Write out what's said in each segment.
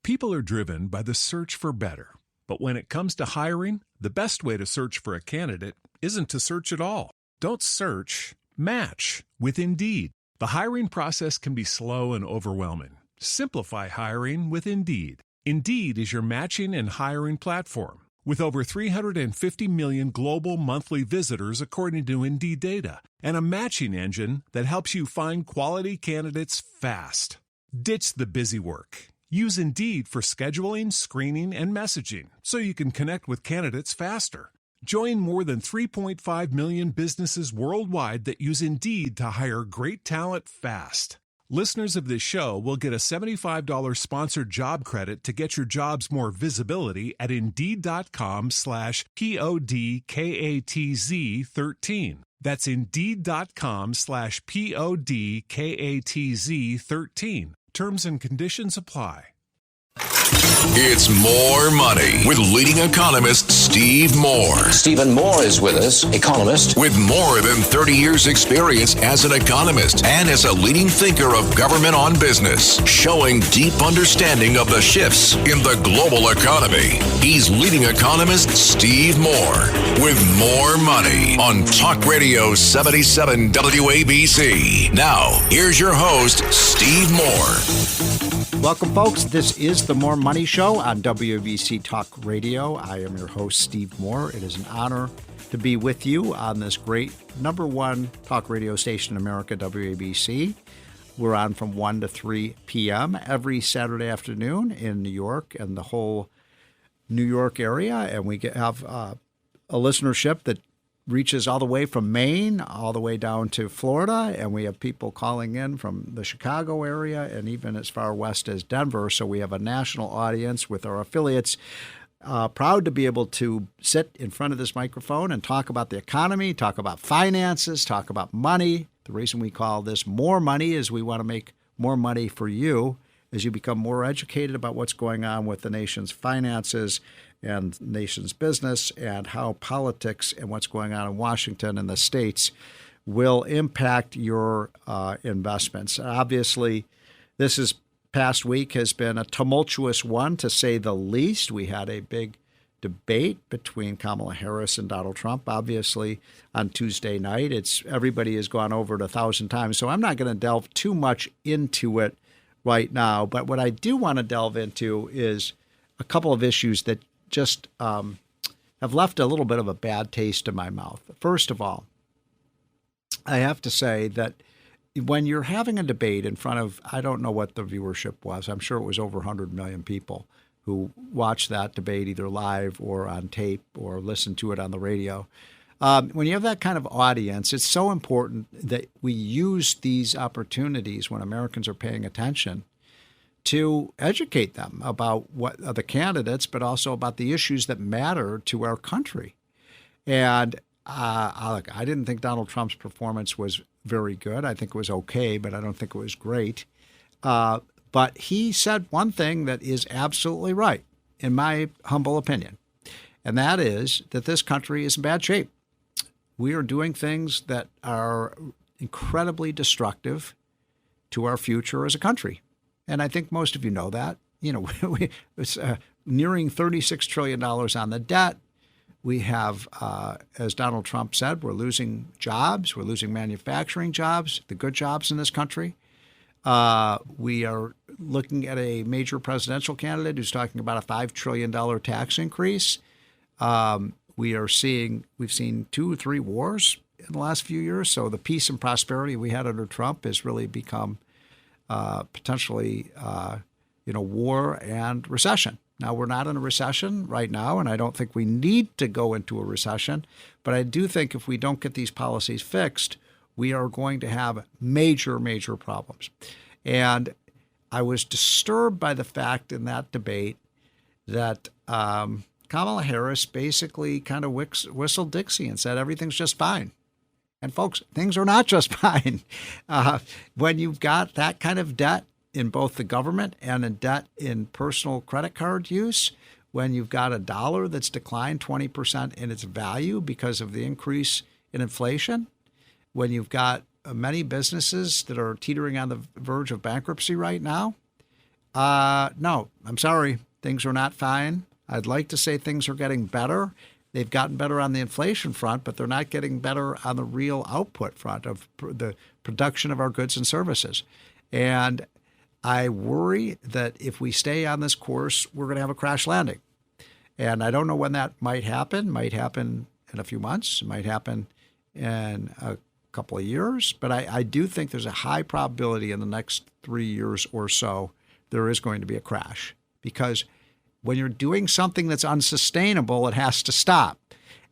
People are driven by the search for better. But when it comes to hiring, the best way to search for a candidate isn't to search at all. Don't search, match with Indeed. The hiring process can be slow and overwhelming. Simplify hiring with Indeed. Indeed is your matching and hiring platform. With over 350 million global monthly visitors according to Indeed data, and a matching engine that helps you find quality candidates fast. Ditch the busy work. Use Indeed for scheduling, screening, and messaging so you can connect with candidates faster. Join more than 3.5 million businesses worldwide that use Indeed to hire great talent fast. Listeners of this show will get a $75 sponsored job credit to get your jobs more visibility at Indeed.com/PODKATZ13. That's Indeed.com/PODKATZ13. Terms and conditions apply. It's More Money with leading economist Steve Moore. Stephen Moore is with us, economist. With more than 30 years experience as an economist and as a leading thinker of government on business, showing deep understanding of the shifts in the global economy. He's leading economist Steve Moore with More Money on Talk Radio 77 WABC. Now, here's your host, Steve Moore. Welcome, folks. This is the More Money Show on WABC Talk Radio. I am your host, Steve Moore. It is an honor to be with you on this great number one talk radio station in America, WABC. We're on from 1 to 3 p.m. every Saturday afternoon in New York and the whole New York area. And we have a listenership that reaches all the way from Maine all the way down to Florida, and we have people calling in from the Chicago area and even as far west as Denver. So we have a national audience with our affiliates. Proud to be able to sit in front of this microphone and talk about the economy, talk about finances, talk about money. The reason we call this More Money is we want to make more money for you as you become more educated about what's going on with the nation's finances and nation's business and how politics and what's going on in Washington and the states will impact your investments. Obviously, past week has been a tumultuous one, to say the least. We had a big debate between Kamala Harris and Donald Trump, obviously, on Tuesday night. Everybody has gone over it 1,000 times, so I'm not going to delve too much into it right now. But what I do want to delve into is a couple of issues that just have left a little bit of a bad taste in my mouth. First of all, I have to say that when you're having a debate in front of, I don't know what the viewership was, I'm sure it was over 100 million people who watched that debate either live or on tape or listened to it on the radio. When you have that kind of audience, it's so important that we use these opportunities when Americans are paying attention to educate them about what are the candidates, but also about the issues that matter to our country. And look, I didn't think Donald Trump's performance was very good. I think it was okay, but I don't think it was great. But he said one thing that is absolutely right, in my humble opinion, and that is that this country is in bad shape. We are doing things that are incredibly destructive to our future as a country. And I think most of you know that. You know, it's nearing $36 trillion on the debt. We have, as Donald Trump said, we're losing jobs. We're losing manufacturing jobs, the good jobs in this country. We are looking at a major presidential candidate who's talking about a $5 trillion tax increase. We've seen 2 or 3 wars in the last few years. So the peace and prosperity we had under Trump has really become potentially, war and recession. Now, we're not in a recession right now, and I don't think we need to go into a recession. But I do think if we don't get these policies fixed, we are going to have major, major problems. And I was disturbed by the fact in that debate that Kamala Harris basically kind of whistled Dixie and said everything's just fine. And folks, things are not just fine. When you've got that kind of debt in both the government and a debt in personal credit card use, when you've got a dollar that's declined 20% in its value because of the increase in inflation, when you've got many businesses that are teetering on the verge of bankruptcy right now, No, I'm sorry. Things are not fine. I'd like to say things are getting better. They've gotten better on the inflation front, but they're not getting better on the real output front of the production of our goods and services. And I worry that if we stay on this course, we're going to have a crash landing. And I don't know when that might happen. Might happen in a few months. It might happen in a couple of years. But I do think there's a high probability in the next 3 years or so there is going to be a crash. Because when you're doing something that's unsustainable, it has to stop.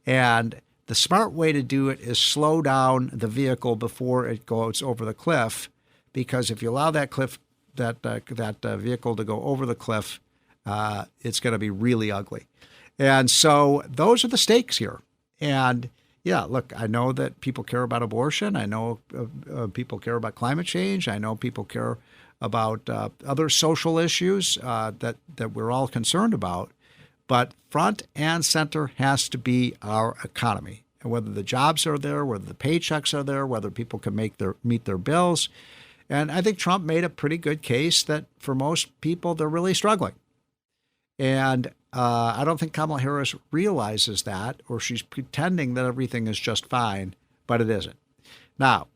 And the smart way to do it is slow down the vehicle before it goes over the cliff. Because if you allow that vehicle to go over the cliff, it's going to be really ugly. And so those are the stakes here. And yeah, look, I know that people care about abortion. I know people care about climate change. I know people care about other social issues that we're all concerned about. But front and center has to be our economy. And whether the jobs are there, whether the paychecks are there, whether people can meet their bills. And I think Trump made a pretty good case that for most people, they're really struggling. And I don't think Kamala Harris realizes that, or she's pretending that everything is just fine, but it isn't. Now,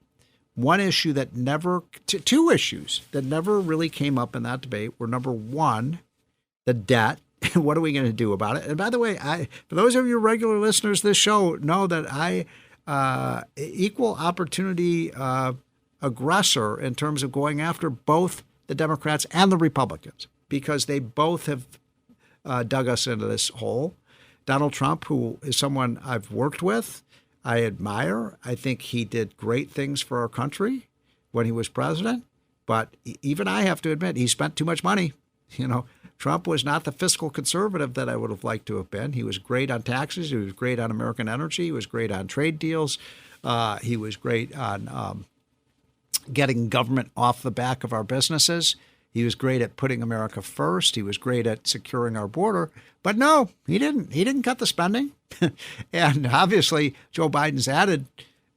two issues that never really came up in that debate were, number one, the debt. What are we going to do about it? And by the way, for those of you regular listeners to this show, know that I equal opportunity aggressor in terms of going after both the Democrats and the Republicans, because they both have dug us into this hole. Donald Trump, who is someone I've worked with, I admire. I think he did great things for our country when he was president. But even I have to admit, he spent too much money. Trump was not the fiscal conservative that I would have liked to have been. He was great on taxes. He was great on American energy. He was great on trade deals. He was great on getting government off the back of our businesses. He was great at putting America first. He was great at securing our border. But no, he didn't. He didn't cut the spending. And obviously, Joe Biden's added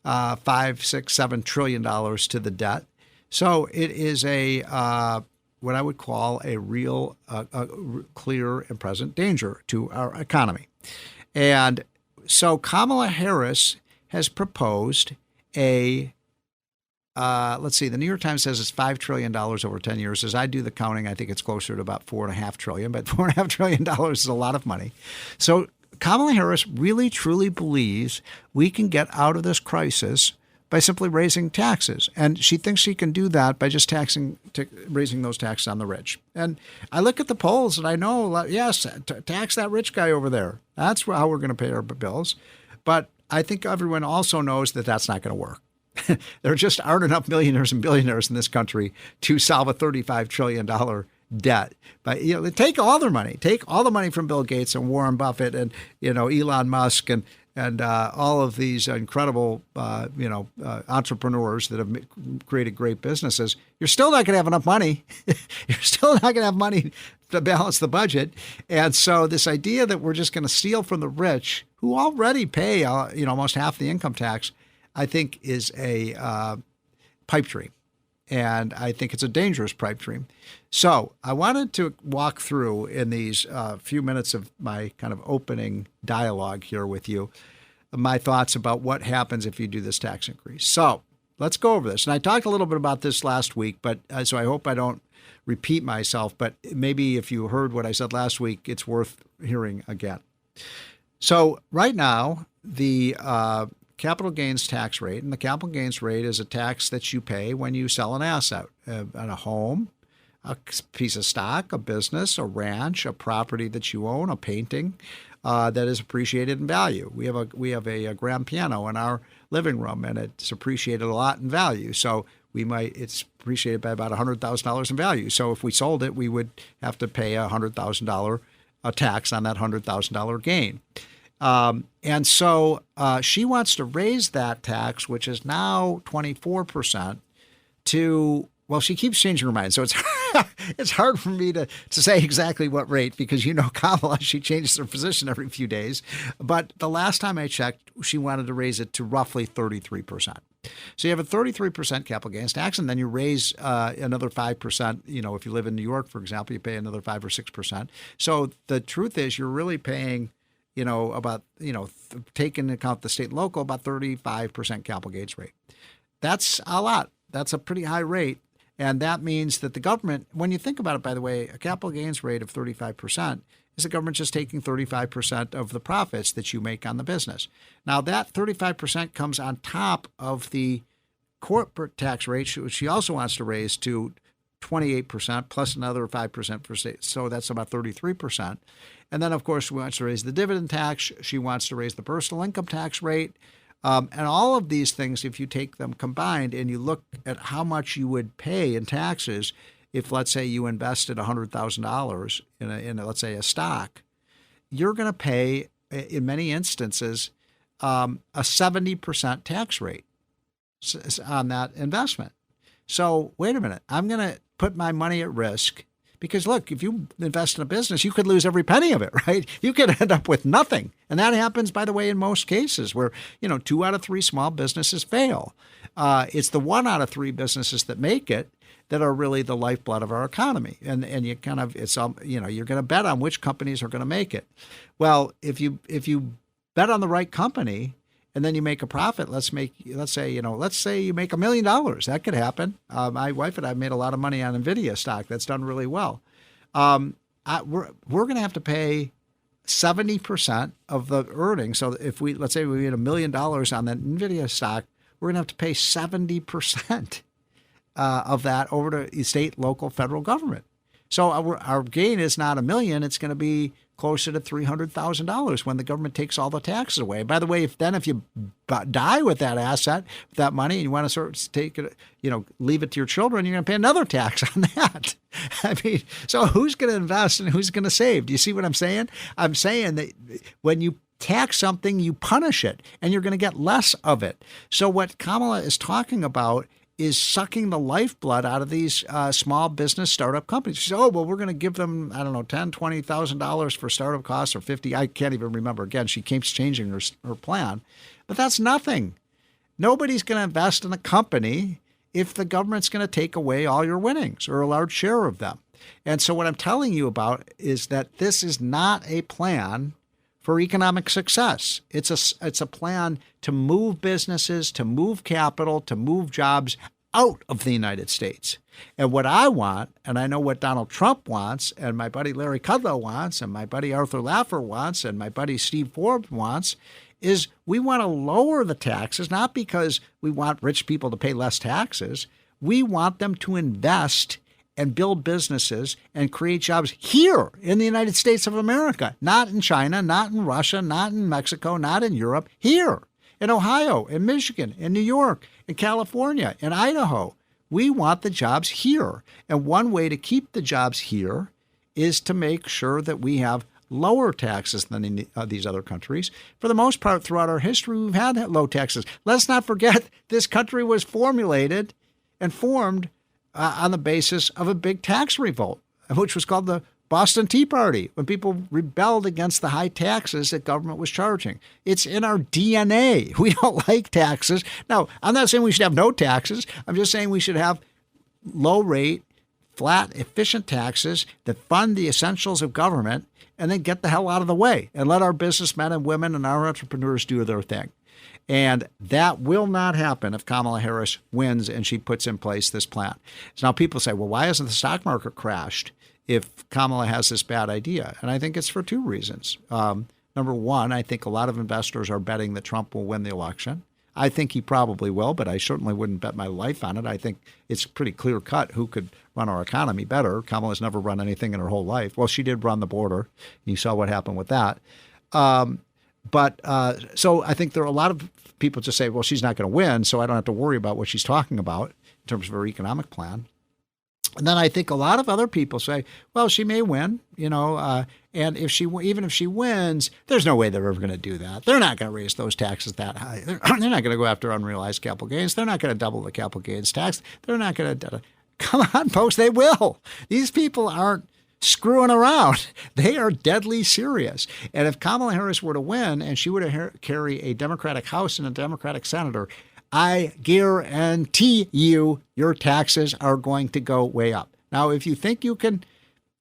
$5, $6, $7 trillion to the debt. So it is what I would call a real, clear and present danger to our economy. And so Kamala Harris has proposed let's see, the New York Times says it's $5 trillion over 10 years. As I do the counting, I think it's closer to about $4.5 trillion, but $4.5 trillion is a lot of money. So Kamala Harris really, truly believes we can get out of this crisis by simply raising taxes. And she thinks she can do that by just raising those taxes on the rich. And I look at the polls and I know, yes, tax that rich guy over there. That's how we're going to pay our bills. But I think everyone also knows that that's not going to work. There just aren't enough millionaires and billionaires in this country to solve a $35 trillion debt. But take all their money. Take all the money from Bill Gates and Warren Buffett and Elon Musk and all of these incredible entrepreneurs that have created great businesses. You're still not going to have enough money. You're still not going to have money to balance the budget. And so this idea that we're just going to steal from the rich, who already pay almost half the income tax, I think is a pipe dream. And I think it's a dangerous pipe dream. So I wanted to walk through in these few minutes of my kind of opening dialogue here with you, my thoughts about what happens if you do this tax increase. So let's go over this. And I talked a little bit about this last week, but so I hope I don't repeat myself. But maybe if you heard what I said last week, it's worth hearing again. So right now, the capital gains tax rate, and the capital gains rate is a tax that you pay when you sell an asset, a home, a piece of stock, a business, a ranch, a property that you own, a painting that is appreciated in value. We have a grand piano in our living room, and it's appreciated a lot in value. So it's appreciated by about $100,000 in value. So if we sold it, we would have to pay $100,000 tax on that $100,000 gain. And so she wants to raise that tax, which is now 24%, to, well, she keeps changing her mind. So it's hard for me to say exactly what rate, because Kamala, she changes her position every few days. But the last time I checked, she wanted to raise it to roughly 33%. So you have a 33% capital gains tax, and then you raise another 5%. If you live in New York, for example, you pay another 5 or 6%. So the truth is you're really paying, about, taking into account the state and local, about 35% capital gains rate. That's a lot. That's a pretty high rate. And that means that the government, when you think about it, by the way, a capital gains rate of 35% is the government just taking 35% of the profits that you make on the business. Now, that 35% comes on top of the corporate tax rate, which she also wants to raise to 28% plus another 5% for state. So that's about 33%. And then, of course, she wants to raise the dividend tax. She wants to raise the personal income tax rate. And all of these things, if you take them combined and you look at how much you would pay in taxes if, let's say, you invested $100,000 in let's say, a stock, you're going to pay, in many instances, a 70% tax rate on that investment. So wait a minute, I'm going to put my money at risk. Because, look, if you invest in a business, you could lose every penny of it, right? You could end up with nothing. And that happens, by the way, in most cases where, 2 out of 3 small businesses fail. It's the 1 out of 3 businesses that make it that are really the lifeblood of our economy. And you kind of, you're going to bet on which companies are going to make it. Well, if you bet on the right company, and then you make a profit, let's say you make $1 million. That could happen. My wife and I made a lot of money on NVIDIA stock. That's done really well. We're going to have to pay 70% of the earnings. So if let's say we made $1 million on that NVIDIA stock, we're going to have to pay 70% of that over to state, local, federal government. So our gain is not $1 million. It's going to be closer to $300,000 when the government takes all the taxes away. By the way, if you die with that asset, with that money, and you want to sort of take it, leave it to your children, you're going to pay another tax on that. I mean, so who's going to invest and who's going to save? Do you see what I'm saying? I'm saying that when you tax something, you punish it, and you're going to get less of it. So what Kamala is talking about is sucking the lifeblood out of these small business startup companies. She said, we're going to give them, $10,000, $20,000 for startup costs, or $50,000. I can't even remember. Again, she keeps changing her plan. But that's nothing. Nobody's going to invest in a company if the government's going to take away all your winnings or a large share of them. And so what I'm telling you about is that this is not a plan for economic success. It's a plan to move businesses, to move capital, to move jobs out of the United States. And what I want, and I know what Donald Trump wants, and my buddy Larry Kudlow wants, and my buddy Arthur Laffer wants, and my buddy Steve Forbes wants, is we want to lower the taxes, not because we want rich people to pay less taxes. We want them to invest and build businesses and create jobs here in the United States of America, not in China, not in Russia, not in Mexico, not in Europe, here in Ohio, in Michigan, in New York, in California, in Idaho. We want the jobs here. And one way to keep the jobs here is to make sure that we have lower taxes than in these other countries. For the most part, throughout our history, we've had low taxes. Let's not forget this country was formulated and formed on the basis of a big tax revolt, which was called the Boston Tea Party, when people rebelled against the high taxes that government was charging. It's in our DNA. We don't like taxes. Now, I'm not saying we should have no taxes. I'm just saying we should have low rate, flat, efficient taxes that fund the essentials of government, and then get the hell out of the way and let our businessmen and women and our entrepreneurs do their thing. And that will not happen if Kamala Harris wins and she puts in place this plan. So now people say, well, why hasn't the stock market crashed if Kamala has this bad idea? And I think it's for 2 reasons. Number one, I think a lot of investors are betting that Trump will win the election. I think he probably will, but I certainly wouldn't bet my life on it. I think it's pretty clear cut who could run our economy better. Kamala's never run anything in her whole life. Well, she did run the border. You saw what happened with that. So I think there are a lot of people just say, well, she's not going to win, so I don't have to worry about what she's talking about in terms of her economic plan. And then I think a lot of other people say, well, she may win, and even if she wins, there's no way they're ever going to do that. They're not going to raise those taxes that high. They're not going to go after unrealized capital gains. They're not going to double the capital gains tax. They're not going to. Come on, folks, they will. These people aren't screwing around. They are deadly serious. And if Kamala Harris were to win and she were to carry a Democratic House and a Democratic senator, I guarantee you your taxes are going to go way up. Now, if you think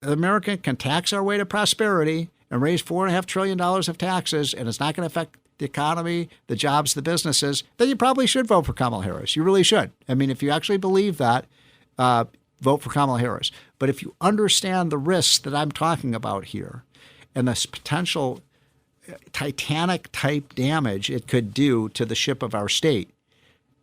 America can tax our way to prosperity and raise $4.5 trillion of taxes, and it's not going to affect the economy, the jobs, the businesses, then you probably should vote for Kamala Harris. You really should. I mean, if you actually believe that, vote for Kamala Harris. But if you understand the risks that I'm talking about here and this potential Titanic-type damage it could do to the ship of our state,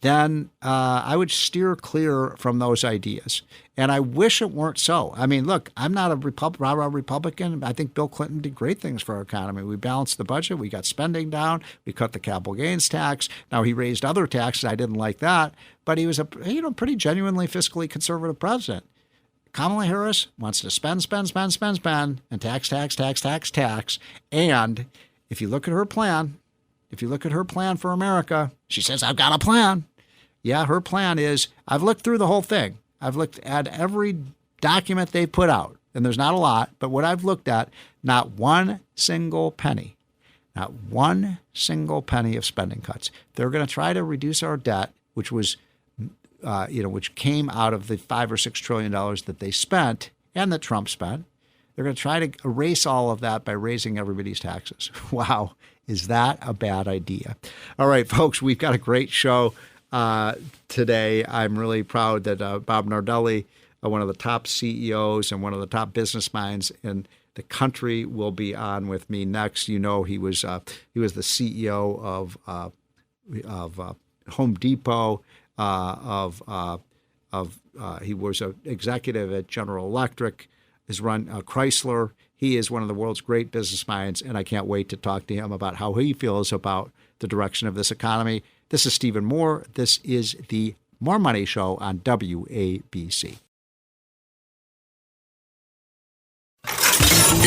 then I would steer clear from those ideas. And I wish it weren't so. I mean, look, I'm not a rah-rah Republican. I think Bill Clinton did great things for our economy. We balanced the budget. We got spending down. We cut the capital gains tax. Now, he raised other taxes. I didn't like that. But he was a pretty genuinely fiscally conservative president. Kamala Harris wants to spend, and tax. And if you look at her plan, for America, she says, I've got a plan. Yeah, her plan is, I've looked through the whole thing. I've looked at every document they put out, and there's not a lot, but what I've looked at, not one single penny of spending cuts. They're going to try to reduce our debt, which was, which came out of the $5 or $6 trillion that they spent and that Trump spent. They're going to try to erase all of that by raising everybody's taxes. Wow. Is that a bad idea? All right, folks, we've got a great show today. I'm really proud that Bob Nardelli, one of the top CEOs and one of the top business minds in the country, will be on with me next. You know, he was the CEO of Home Depot. He was an executive at General Electric. Has run Chrysler. He is one of the world's great business minds, and I can't wait to talk to him about how he feels about the direction of this economy. This is Stephen Moore. This is the More Money Show on WABC.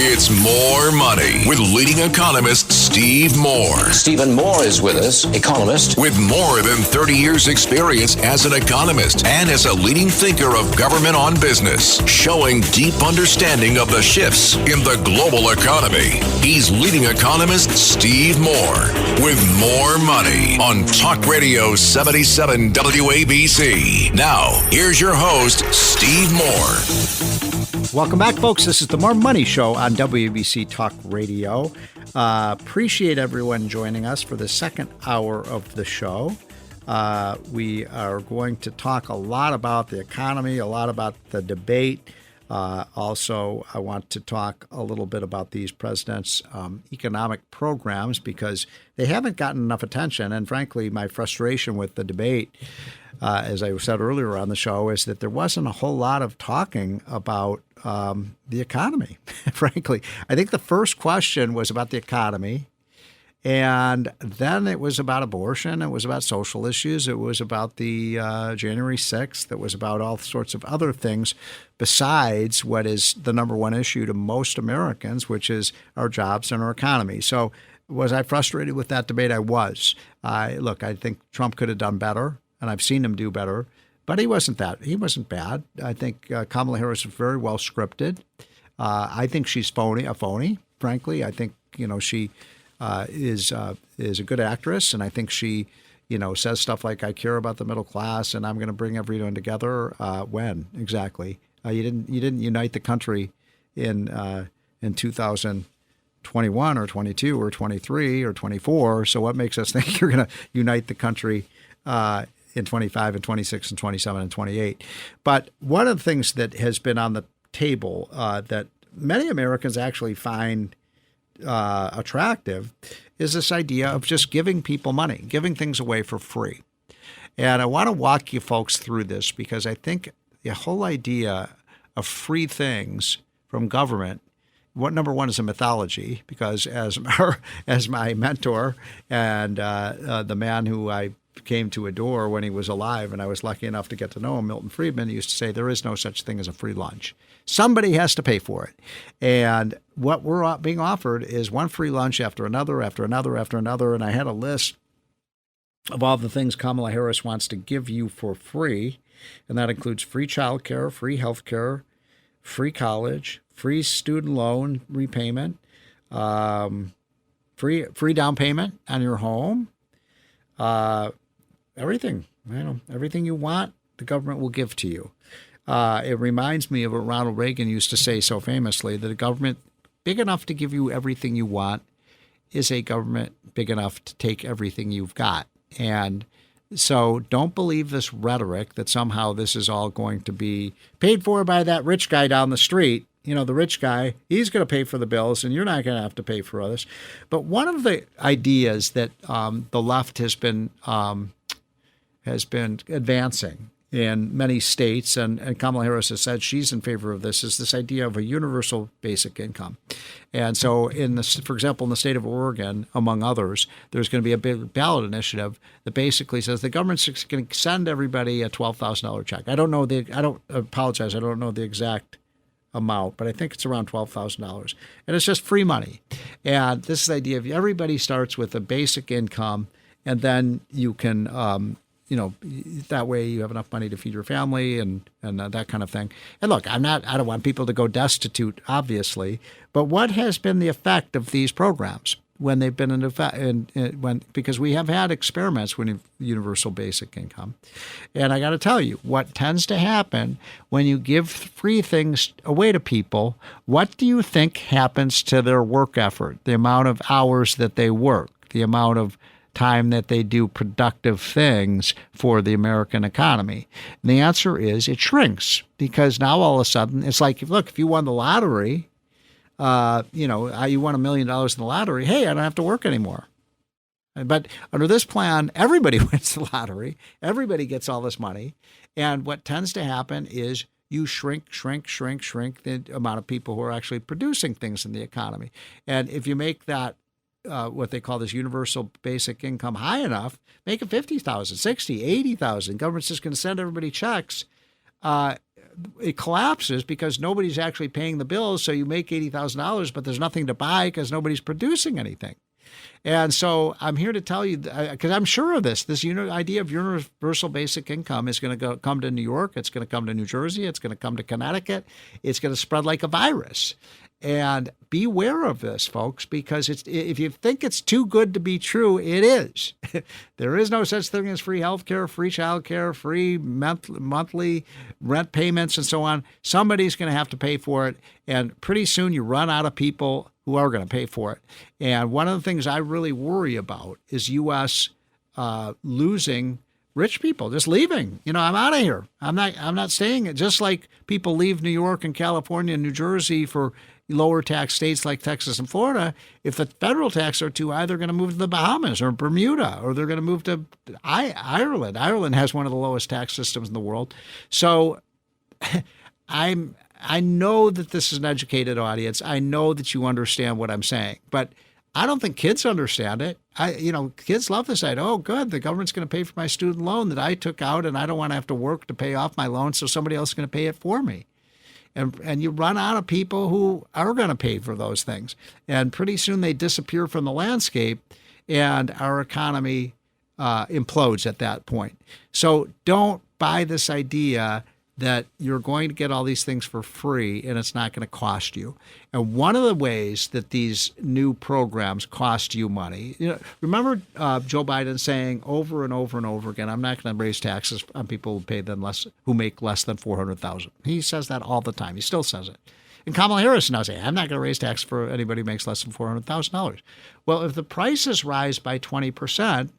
It's More Money with leading economist Steve Moore. Stephen Moore is with us, economist. With more than 30 years experience as an economist and as a leading thinker of government on business, showing deep understanding of the shifts in the global economy. He's leading economist Steve Moore with More Money on Talk Radio 77 WABC. Now, here's your host, Steve Moore. Welcome back, folks. This is the More Money Show on WABC Talk Radio. Appreciate everyone joining us for the second hour of the show. We are going to talk a lot about the economy, a lot about the debate. Also, I want to talk a little bit about these presidents' economic programs because they haven't gotten enough attention. And frankly, my frustration with the debate, as I said earlier on the show, is that there wasn't a whole lot of talking about the economy, frankly. I think the first question was about the economy, and then it was about abortion. It was about social issues. It was about the January 6th. It was about all sorts of other things besides what is the number one issue to most Americans, which is our jobs and our economy. So was I frustrated with that debate? I was. Look, I think Trump could have done better, and I've seen him do better. But he wasn't bad. I think Kamala Harris is very well scripted. I think she's a phony, frankly. I think, she is a good actress. And I think she, says stuff like, I care about the middle class and I'm going to bring everyone together. When exactly? You didn't unite the country in 2021 or 22 or 23 or 24. So what makes us think you're going to unite the country in 25 and 26 and 27 and 28. But one of the things that has been on the table that many Americans actually find attractive is this idea of just giving people money, giving things away for free. And I want to walk you folks through this because I think the whole idea of free things from government, number one is a mythology, because as my mentor and the man who I came to adore when he was alive, and I was lucky enough to get to know him, Milton Friedman, he used to say, there is no such thing as a free lunch. Somebody has to pay for it. And what we're being offered is one free lunch after another, after another, after another. And I had a list of all the things Kamala Harris wants to give you for free. And that includes free childcare, free health care, free college, free student loan repayment, free down payment on your home, everything. Everything you want, the government will give to you. It reminds me of what Ronald Reagan used to say so famously, that a government big enough to give you everything you want is a government big enough to take everything you've got. And so don't believe this rhetoric that somehow this is all going to be paid for by that rich guy down the street. The rich guy, he's going to pay for the bills and you're not going to have to pay for others. But one of the ideas that the left has been advancing in many states, and Kamala Harris has said she's in favor of this, is this idea of a universal basic income. And so, for example, in the state of Oregon, among others, there's going to be a big ballot initiative that basically says the government's going to send everybody a $12,000 check. I don't know I don't know the exact amount, but I think it's around $12,000. And it's just free money. And this is the idea of everybody starts with a basic income, and then you can that way you have enough money to feed your family and that kind of thing. And look, I don't want people to go destitute, obviously, but what has been the effect of these programs when they've been in effect? Because we have had experiments with universal basic income. And I got to tell you, what tends to happen when you give free things away to people, what do you think happens to their work effort, the amount of hours that they work, the amount of time that they do productive things for the American economy? And the answer is it shrinks, because now all of a sudden it's like, look, if you won the lottery, you won $1 million in the lottery, hey, I don't have to work anymore. But under this plan, everybody wins the lottery. Everybody gets all this money. And what tends to happen is you shrink the amount of people who are actually producing things in the economy. And if you make that what they call this universal basic income high enough, make it 50,000, 60, 80,000. Government's just going to send everybody checks. It collapses because nobody's actually paying the bills. So you make $80,000, but there's nothing to buy because nobody's producing anything. And so I'm here to tell you, because I'm sure of this idea of universal basic income is going to come to New York. It's going to come to New Jersey. It's going to come to Connecticut. It's going to spread like a virus. And beware of this, folks, because if you think it's too good to be true, it is. There is no such thing as free health care, free child care, free monthly rent payments, and so on. Somebody's going to have to pay for it. And pretty soon you run out of people who are going to pay for it. And one of the things I really worry about is U.S. Losing rich people, just leaving. I'm out of here. I'm not staying. Just like people leave New York and California and New Jersey for lower tax states like Texas and Florida. If the federal taxes are too high, they're going to move to the Bahamas or Bermuda, or they're going to move to Ireland. Ireland has one of the lowest tax systems in the world. So I know that this is an educated audience. I know that you understand what I'm saying, but I don't think kids understand it. Kids love this idea. Oh, good, the government's going to pay for my student loan that I took out, and I don't want to have to work to pay off my loan, so somebody else is going to pay it for me. And you run out of people who are going to pay for those things. And pretty soon they disappear from the landscape, and our economy implodes at that point. So don't buy this idea that you're going to get all these things for free and it's not going to cost you. And one of the ways that these new programs cost you money, remember Joe Biden saying over and over and over again, I'm not going to raise taxes on people who make less than $400,000. He says that all the time. He still says it. And Kamala Harris now saying, I'm not going to raise tax for anybody who makes less than $400,000. Well, if the prices rise by 20%,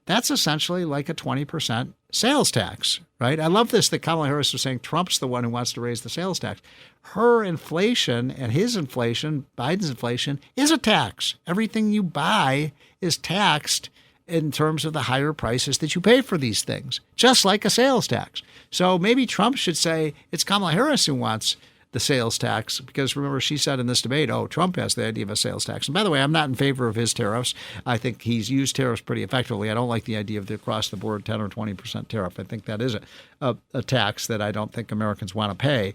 that's essentially like a 20% sales tax, right? I love this that Kamala Harris was saying Trump's the one who wants to raise the sales tax. Her inflation and his inflation, Biden's inflation, is a tax. Everything you buy is taxed in terms of the higher prices that you pay for these things, just like a sales tax. So maybe Trump should say it's Kamala Harris who wants the sales tax, because remember, she said in this debate, Trump has the idea of a sales tax. And by the way, I'm not in favor of his tariffs. I think he's used tariffs pretty effectively. I don't like the idea of the across-the-board 10 or 20% tariff. I think that is a tax that I don't think Americans want to pay.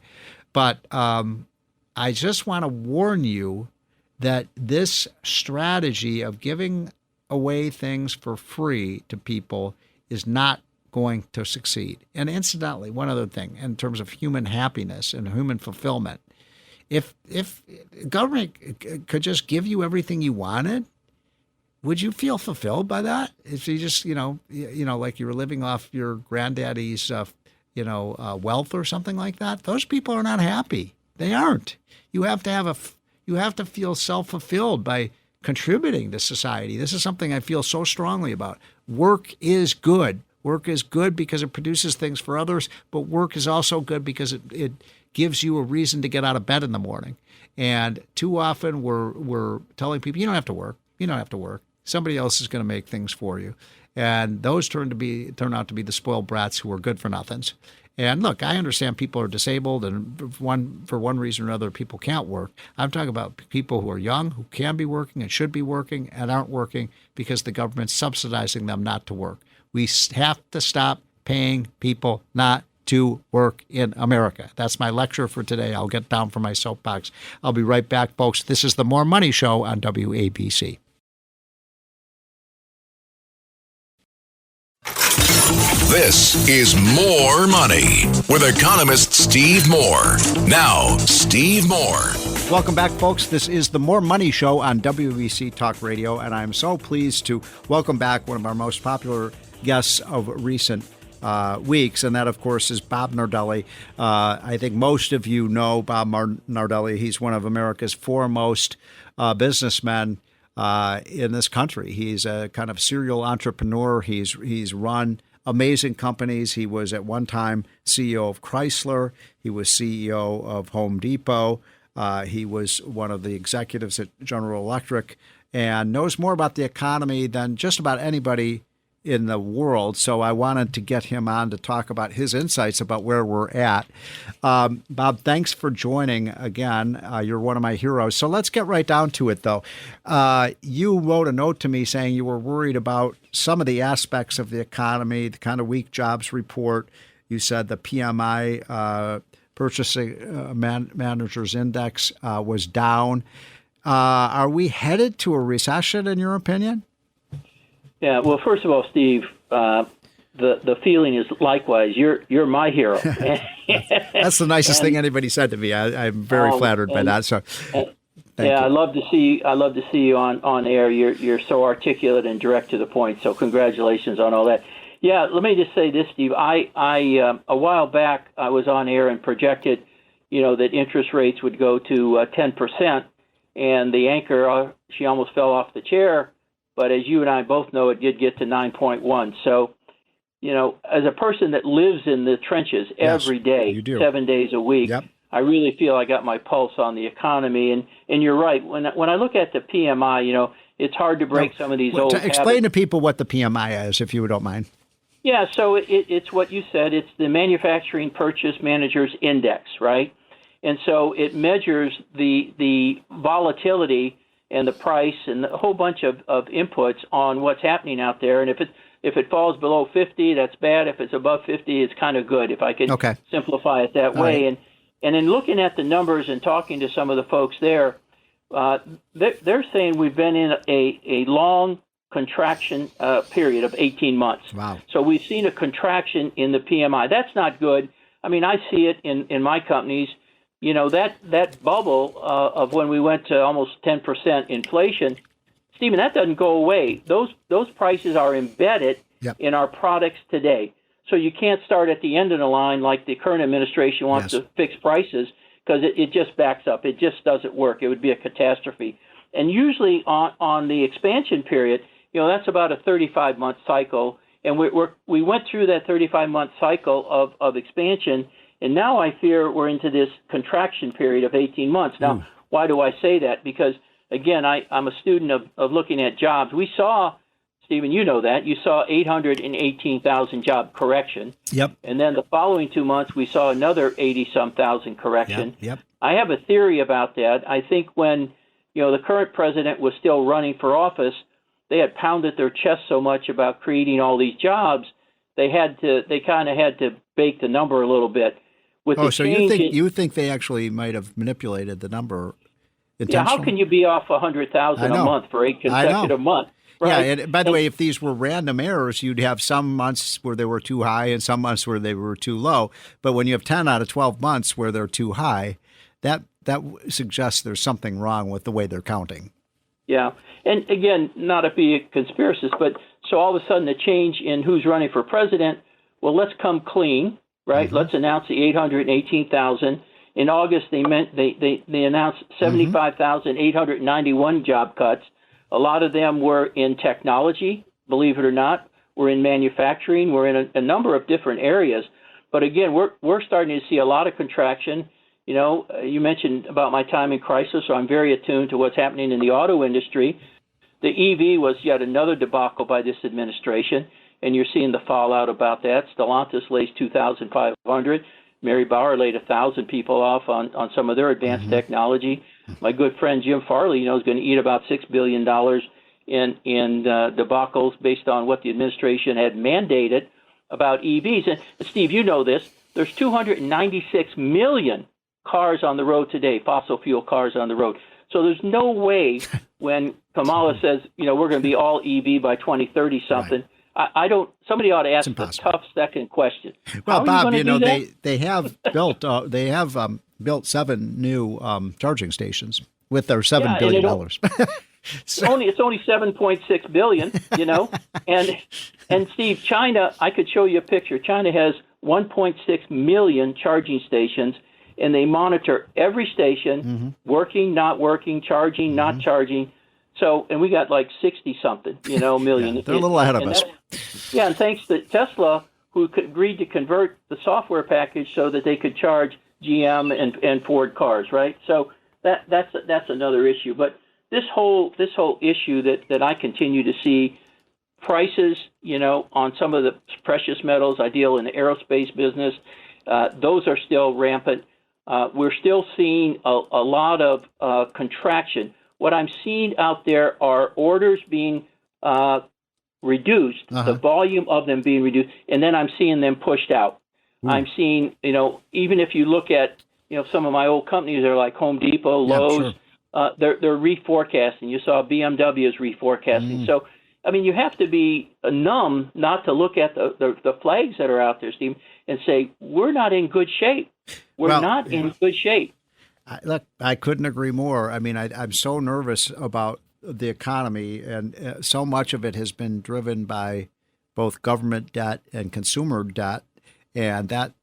But I just want to warn you that this strategy of giving away things for free to people is not going to succeed. And incidentally, one other thing in terms of human happiness and human fulfillment, if government could just give you everything you wanted, would you feel fulfilled by that? If you just, like you were living off your granddaddy's, wealth or something like that? Those people are not happy. They aren't. You have to feel self-fulfilled by contributing to society. This is something I feel so strongly about. Work is good. Work is good because it produces things for others, but work is also good because it gives you a reason to get out of bed in the morning. And too often we're telling people, you don't have to work. You don't have to work. Somebody else is going to make things for you. And those turn out to be the spoiled brats who are good for nothings. And look, I understand people are disabled, and for one reason or another, people can't work. I'm talking about people who are young, who can be working and should be working and aren't working because the government's subsidizing them not to work. We have to stop paying people not to work in America. That's my lecture for today. I'll get down from my soapbox. I'll be right back, folks. This is the More Money Show on WABC. This is More Money with economist Steve Moore. Now, Steve Moore. Welcome back, folks. This is the More Money Show on WABC Talk Radio, and I'm so pleased to welcome back one of our most popular guests of recent weeks, and that, of course, is Bob Nardelli. I think most of you know Bob Nardelli. He's one of America's foremost businessmen in this country. He's a kind of serial entrepreneur. He's run amazing companies. He was at one time CEO of Chrysler. He was CEO of Home Depot. He was one of the executives at General Electric and knows more about the economy than just about anybody in the world. So I wanted to get him on to talk about his insights about where we're at. Bob, thanks for joining again. You're one of my heroes. So let's get right down to it, though. You wrote a note to me saying you were worried about some of the aspects of the economy, the kind of weak jobs report. You said the PMI Purchasing Managers Index was down. Are we headed to a recession, in your opinion? Yeah, well, first of all, Steve, the feeling is likewise. You're my hero. That's the nicest thing anybody said to me. I'm very flattered by that. So, thank you. I love to see you on air. You're so articulate and direct to the point. So, congratulations on all that. Yeah, let me just say this, Steve. I a while back I was on air and projected, that interest rates would go to 10%, and the anchor she almost fell off the chair. But as you and I both know, it did get to 9.1. So, as a person that lives in the trenches every day, 7 days a week, yep. I really feel I got my pulse on the economy. And you're right. When I look at the PMI, it's hard to break some of these old habits. Explain to people what the PMI is, if you don't mind. Yeah, so it's what you said. It's the Manufacturing Purchase Managers Index, right? And so it measures the volatility and the price and a whole bunch of inputs on what's happening out there. And if it falls below 50, that's bad. If it's above 50, it's kind of good, if I can simplify it that way. Right. And in looking at the numbers and talking to some of the folks there, they're saying we've been in a long contraction period of 18 months. Wow. So we've seen a contraction in the PMI. That's not good. I mean, I see it in my companies. That bubble of when we went to almost 10% inflation, Stephen, that doesn't go away. Those prices are embedded in our products today. So you can't start at the end of the line like the current administration wants to fix prices, because it just backs up. It just doesn't work. It would be a catastrophe. And usually on the expansion period, that's about a 35-month cycle. And we went through that 35-month cycle of expansion. And now I fear we're into this contraction period of 18 months. Now, why do I say that? Because, again, I'm a student of looking at jobs. We saw, Stephen, you know that. You saw 818,000 job correction. Yep. And then the following 2 months, we saw another 80-some thousand correction. Yep. I have a theory about that. I think when, the current president was still running for office, they had pounded their chest so much about creating all these jobs, they kind of had to bake the number a little bit. So you think they actually might have manipulated the number intentionally? Yeah, how can you be off 100,000 a month for 8 consecutive months? Right? Yeah, and by the way, if these were random errors, you'd have some months where they were too high and some months where they were too low. But when you have 10 out of 12 months where they're too high, that suggests there's something wrong with the way they're counting. Yeah. And again, not to be a conspiracist, but so all of a sudden a change in who's running for president. Well, let's come clean, right? Mm-hmm. Let's announce the 818,000. In August, they announced 75,891 job cuts. A lot of them were in technology, believe it or not. We're in manufacturing. We're in a number of different areas. But again, we're starting to see a lot of contraction. You know, you mentioned about my time in Chrysler, so I'm very attuned to what's happening in the auto industry. The EV was yet another debacle by this administration, and you're seeing the fallout about that. Stellantis lays 2,500. Mary Bauer laid 1,000 people off on some of their advanced technology. My good friend Jim Farley, you know, is going to eat about $6 billion in debacles based on what the administration had mandated about EVs. And Steve, you know this. There's 296 million cars on the road today, fossil fuel cars on the road. So there's no way when Kamala says, you know, we're going to be all EV by 2030 something. Right. I don't. Somebody ought to ask a tough second question. Well, Bob, you know they have built built 7 new charging stations with their $7 billion. So. It's only 7.6 billion. You know, and Steve, China. I could show you a picture. China has 1.6 million charging stations, and they monitor every station, working, not working, charging, not charging. So, and we got like 60-something, million. Yeah, they're a little ahead of us. And thanks to Tesla, who agreed to convert the software package so that they could charge GM and Ford cars, right? So that's another issue. But this whole issue that I continue to see prices, on some of the precious metals, I deal in the aerospace business, those are still rampant. We're still seeing a lot of contraction. What I'm seeing out there are orders being reduced, the volume of them being reduced, and then I'm seeing them pushed out. I'm seeing, even if you look at, some of my old companies are like Home Depot, Lowe's, they're reforecasting. You saw BMW is reforecasting. So, I mean, you have to be numb not to look at the flags that are out there, Steve, and say, we're not in good shape. We're not in good shape. Look, I couldn't agree more. I mean, I'm so nervous about the economy, and so much of it has been driven by both government debt and consumer debt, and that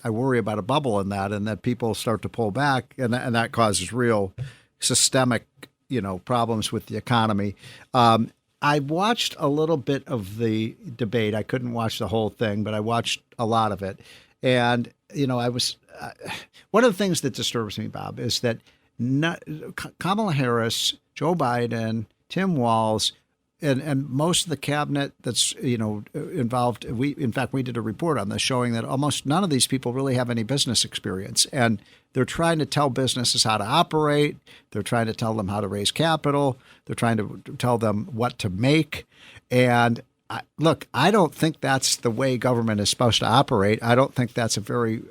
I worry about a bubble in that, and that people start to pull back, and that causes real systemic, problems with the economy. I watched a little bit of the debate. I couldn't watch the whole thing, but I watched a lot of it, and I was. One of the things that disturbs me, Bob, is that Kamala Harris, Joe Biden, Tim Walz, and most of the cabinet that's involved. We did a report on this showing that almost none of these people really have any business experience, and they're trying to tell businesses how to operate. They're trying to tell them how to raise capital. They're trying to tell them what to make. And look, I don't think that's the way government is supposed to operate. I don't think that's a very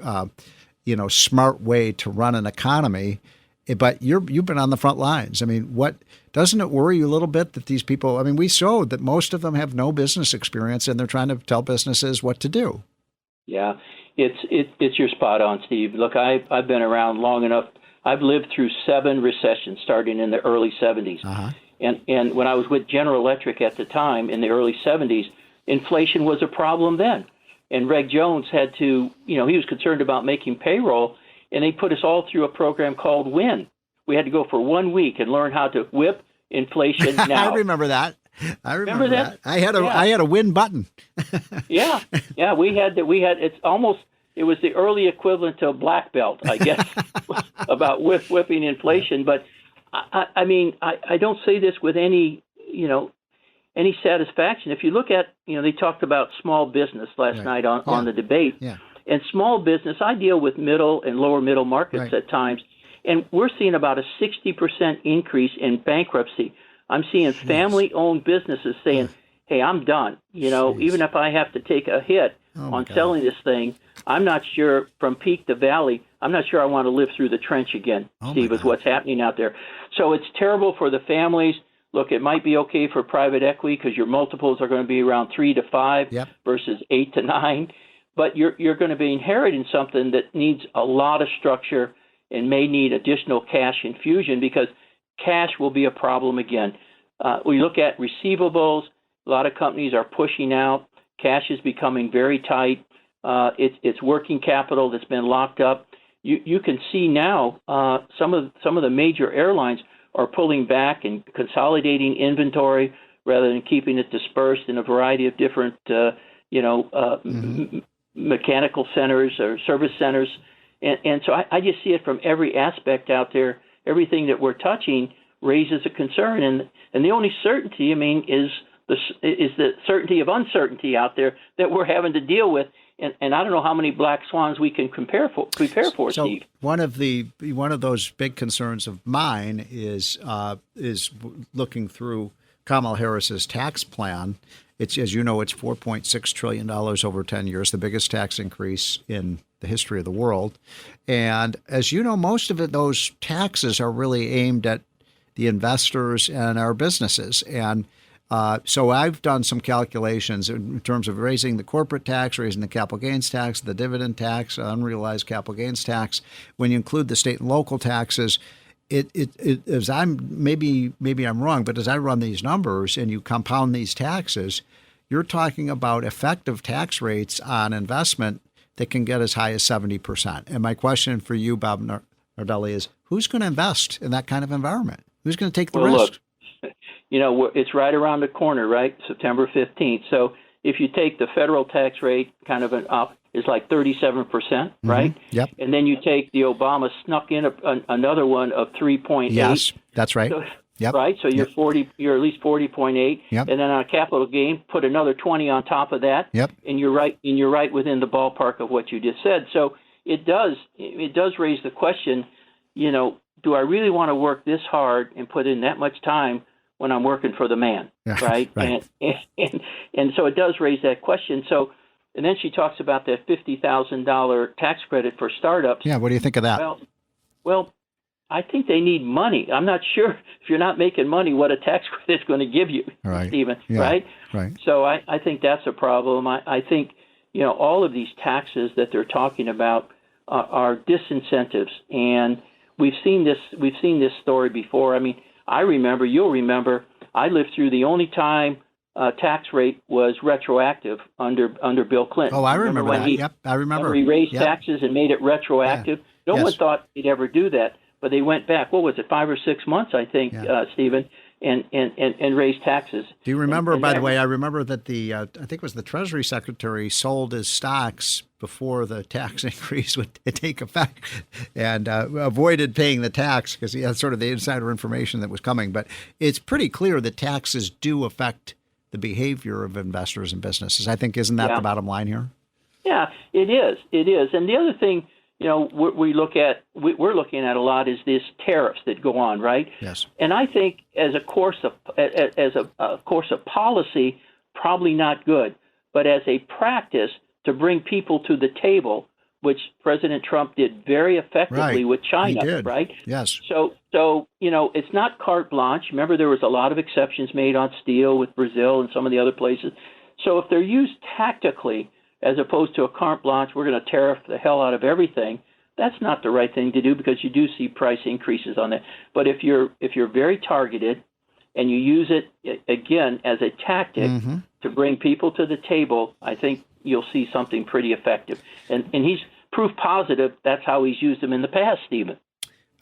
smart way to run an economy. But you've been on the front lines. I mean, doesn't it worry you a little bit that these people? I mean, we showed that most of them have no business experience, and they're trying to tell businesses what to do. Yeah, it's you're spot on, Steve. Look, I've been around long enough. I've lived through 7 recessions starting in the early 70s. And when I was with General Electric at the time in the early 70s, inflation was a problem then. And Reg Jones had to, he was concerned about making payroll, and they put us all through a program called WIN. We had to go for 1 week and learn how to whip inflation now. I remember that. Remember that? I had a WIN button. Yeah. We had it was the early equivalent to a black belt, I guess, about whipping inflation. But I mean, I don't say this with any satisfaction. If you look at, they talked about small business last night on the debate. Yeah. And small business, I deal with middle and lower middle markets at times, and we're seeing about a 60% increase in bankruptcy. I'm seeing family-owned businesses saying, hey, I'm done. Even if I have to take a hit on selling this thing, I'm not sure from peak to valley, I'm not sure I want to live through the trench again, Steve, is what's happening out there. So it's terrible for the families. Look, it might be okay for private equity because your multiples are going to be around 3 to 5 versus 8 to 9. But you're going to be inheriting something that needs a lot of structure and may need additional cash infusion because cash will be a problem again. We look at receivables. A lot of companies are pushing out. Cash is becoming very tight. It's working capital that's been locked up. You can see now some of the major airlines are pulling back and consolidating inventory rather than keeping it dispersed in a variety of different mechanical centers or service centers. And so I just see it from every aspect out there. Everything that we're touching raises a concern, and the only certainty, is the certainty of uncertainty out there that we're having to deal with. And I don't know how many black swans we can prepare for, so Steve. One of those big concerns of mine is looking through Kamala Harris's tax plan. It's, as you know, it's $4.6 trillion over 10 years, the biggest tax increase in the history of the world. And as you know, most of those taxes are really aimed at the investors and our businesses. And so I've done some calculations in terms of raising the corporate tax, raising the capital gains tax, the dividend tax, unrealized capital gains tax. When you include the state and local taxes, as maybe I'm wrong, but as I run these numbers and you compound these taxes, you're talking about effective tax rates on investment that can get as high as 70%. And my question for you, Bob Nardelli, is who's going to invest in that kind of environment? Who's going to take the risk? Look, it's right around the corner, right? September 15th. So if you take the federal tax rate kind of is like 37%, right? Yep. And then you take the Obama snuck in another one of 3.8. Yes, that's right. So, yep. Right. So you're 40. You're at least 40.8. Yep. And then on a capital gain, put another 20 on top of that. Yep. And you're right. And you're right within the ballpark of what you just said. So it does raise the question. Do I really want to work this hard and put in that much time when I'm working for the man, right? Right. And so it does raise that question. So, and then she talks about that $50,000 tax credit for startups. Yeah, what do you think of that? Well, I think they need money. I'm not sure if you're not making money what a tax credit is going to give you, right. Stephen, yeah. right? Right. So I think that's a problem. I think, all of these taxes that they're talking about are disincentives, and we've seen this story before. You'll remember, I lived through the only time tax rate was retroactive under Bill Clinton. Oh, I remember that. Yep, I remember. When he raised taxes and made it retroactive. Yeah. No one thought he'd ever do that, but they went back. What was it, 5 or 6 months, I think, Stephen, and raised taxes. Do you remember, by the way, I remember that I think it was the Treasury Secretary sold his stocks before the tax increase would take effect and avoided paying the tax because he had sort of the insider information that was coming. But it's pretty clear that taxes do affect the behavior of investors and businesses. I think, isn't that the bottom line here? Yeah, it is. It is. And the other thing, we're looking at a lot is this tariffs that go on, right? Yes. And I think as a course of policy, probably not good, but as a practice to bring people to the table, which President Trump did very effectively with China, he did. Right? Yes. So it's not carte blanche. Remember, there was a lot of exceptions made on steel with Brazil and some of the other places. So if they're used tactically, as opposed to a carte blanche, we're going to tariff the hell out of everything, that's not the right thing to do because you do see price increases on that. But if you're very targeted and you use it, again, as a tactic to bring people to the table, I think you'll see something pretty effective. And he's proof positive that's how he's used them in the past, Stephen.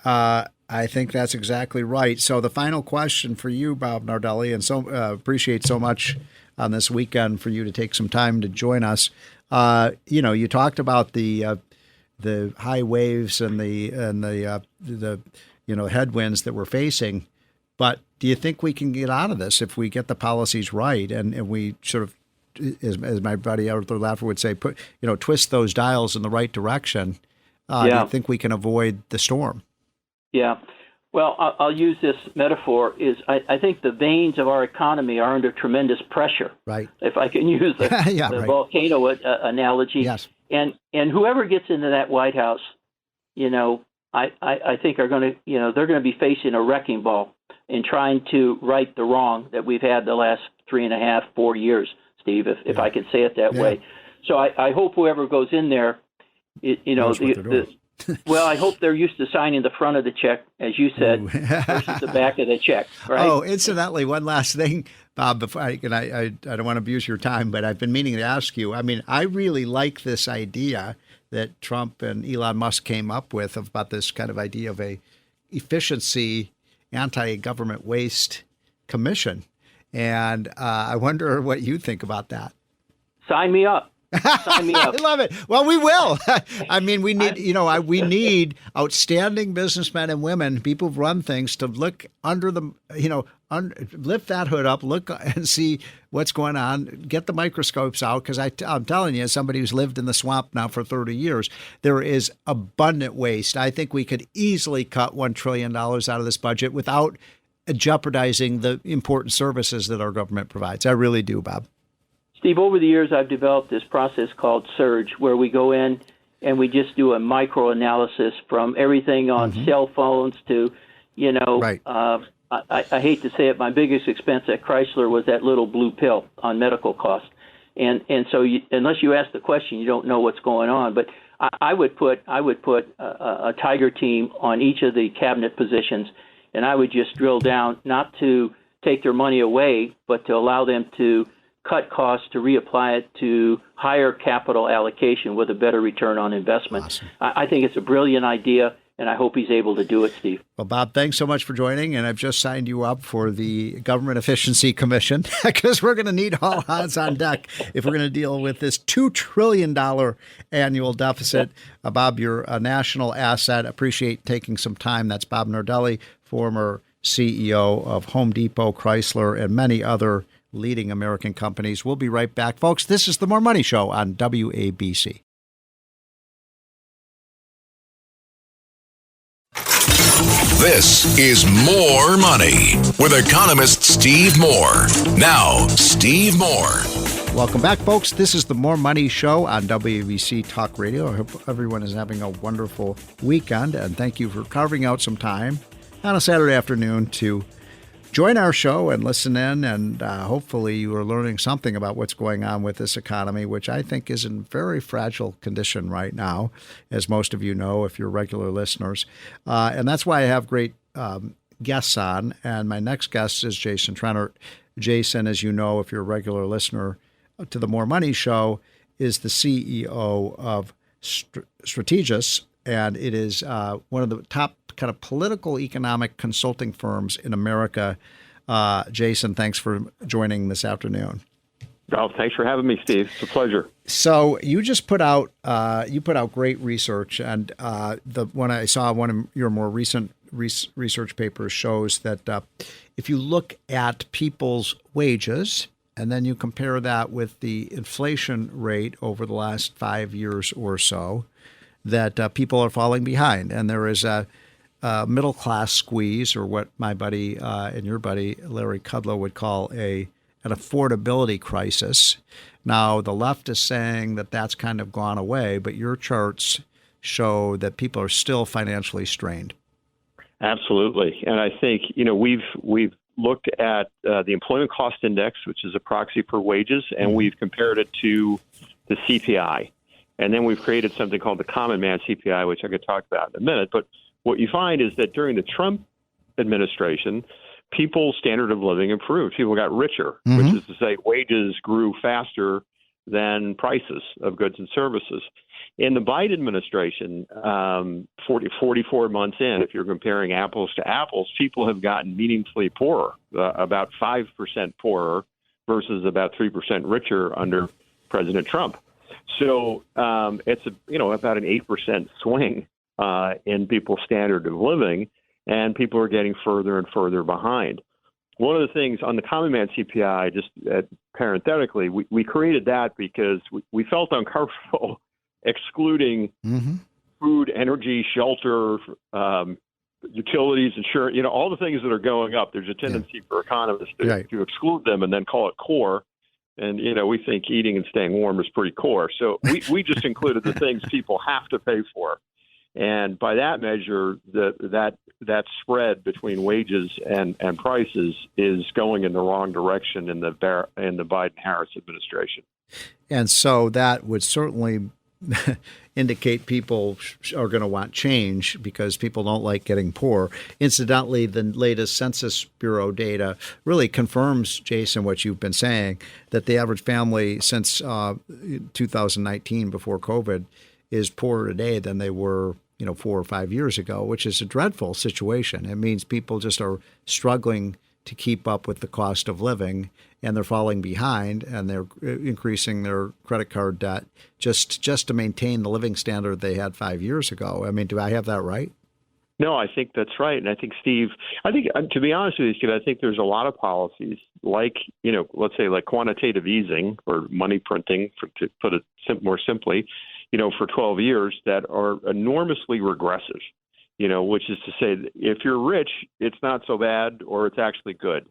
I think that's exactly right. So the final question for you, Bob Nardelli, and so appreciate so much on this weekend for you to take some time to join us. You talked about the high waves and the headwinds that we're facing, but do you think we can get out of this if we get the policies right and we sort of, as my buddy Arthur Laffer would say, twist those dials in the right direction? Do you think we can avoid the storm? Yeah. Well, I'll use this metaphor. I think the veins of our economy are under tremendous pressure. Right. If I can use the volcano analogy. Yes. And whoever gets into that White House, I think are going to, they're going to be facing a wrecking ball in trying to right the wrong that we've had the last 3.5, 4 years, Steve, if I can say it that way. So I hope whoever goes in there, Well, I hope they're used to signing the front of the check, as you said, versus the back of the check, right? Oh, incidentally, one last thing, Bob, before I don't want to abuse your time, but I've been meaning to ask you. I mean, I really like this idea that Trump and Elon Musk came up with about this kind of idea of a efficiency anti-government waste commission. And I wonder what you think about that. Sign me up. Sign me up. I love it. Well, we will. I mean, we need, we need outstanding businessmen and women, people who run things, to look under the, lift that hood up, look and see what's going on, get the microscopes out. Because I'm telling you, as somebody who's lived in the swamp now for 30 years, there is abundant waste. I think we could easily cut $1 trillion out of this budget without jeopardizing the important services that our government provides. I really do, Bob. Steve, over the years, I've developed this process called Surge, where we go in and we just do a micro-analysis from everything on cell phones to, Right. I hate to say it, my biggest expense at Chrysler was that little blue pill on medical costs. And so unless you ask the question, you don't know what's going on. But I would put a tiger team on each of the cabinet positions, and I would just drill down, not to take their money away, but to allow them to cut costs, to reapply it to higher capital allocation with a better return on investment. Awesome. I think it's a brilliant idea, and I hope he's able to do it, Steve. Well, Bob, thanks so much for joining, and I've just signed you up for the Government Efficiency Commission because we're going to need all hands on deck if we're going to deal with this $2 trillion annual deficit. Bob, you're a national asset. Appreciate taking some time. That's Bob Nardelli, former CEO of Home Depot, Chrysler, and many other leading American companies. We'll be right back, folks. This is the More Money Show on WABC. This is More Money with economist Steve Moore. Now, Steve Moore. Welcome back, folks. This is the More Money Show on WABC Talk Radio. I hope everyone is having a wonderful weekend, and thank you for carving out some time on a Saturday afternoon to join our show and listen in, and hopefully you are learning something about what's going on with this economy, which I think is in very fragile condition right now, as most of you know if you're regular listeners. And that's why I have great guests on, and my next guest is Jason Trennert. Jason, as you know, if you're a regular listener to the More Money Show, is the CEO of Strategis, and it is one of the top kind of political economic consulting firms in America. Jason, thanks for joining this afternoon. Oh, thanks for having me, Steve. It's a pleasure. So you just put out great research, and when I saw one of your more recent research papers shows that if you look at people's wages and then you compare that with the inflation rate over the last 5 years or so, that people are falling behind, and there is a middle class squeeze, or what my buddy and your buddy Larry Kudlow would call an affordability crisis. Now, the left is saying that that's kind of gone away, but your charts show that people are still financially strained. Absolutely, and I think we've looked at the employment cost index, which is a proxy for wages, and we've compared it to the CPI, and then we've created something called the Common Man CPI, which I could talk about in a minute. But what you find is that during the Trump administration, people's standard of living improved. People got richer, which is to say wages grew faster than prices of goods and services. In the Biden administration, 44 months in, if you're comparing apples to apples, people have gotten meaningfully poorer, about 5% poorer versus about 3% richer under President Trump. So it's about an 8% swing in people's standard of living, and people are getting further and further behind. One of the things on the Common Man CPI, just parenthetically, we created that because we felt uncomfortable excluding food, energy, shelter, utilities, insurance, all the things that are going up. There's a tendency for economists to exclude them and then call it core. And, we think eating and staying warm is pretty core. So we just included the things people have to pay for. And by that measure, that spread between wages and prices is going in the wrong direction in the Biden-Harris administration. And so that would certainly indicate people are going to want change because people don't like getting poor. Incidentally, the latest Census Bureau data really confirms, Jason, what you've been saying, that the average family since 2019, before COVID, is poorer today than they were 4 or 5 years ago, which is a dreadful situation. It means people just are struggling to keep up with the cost of living, and they're falling behind, and they're increasing their credit card debt just to maintain the living standard they had 5 years ago. I mean, do I have that right? No, I think that's right. And I think, Steve, to be honest with you, Steve, I think there's a lot of policies like, let's say like quantitative easing or money printing, to put it more simply, for 12 years that are enormously regressive, which is to say that if you're rich, it's not so bad or it's actually good.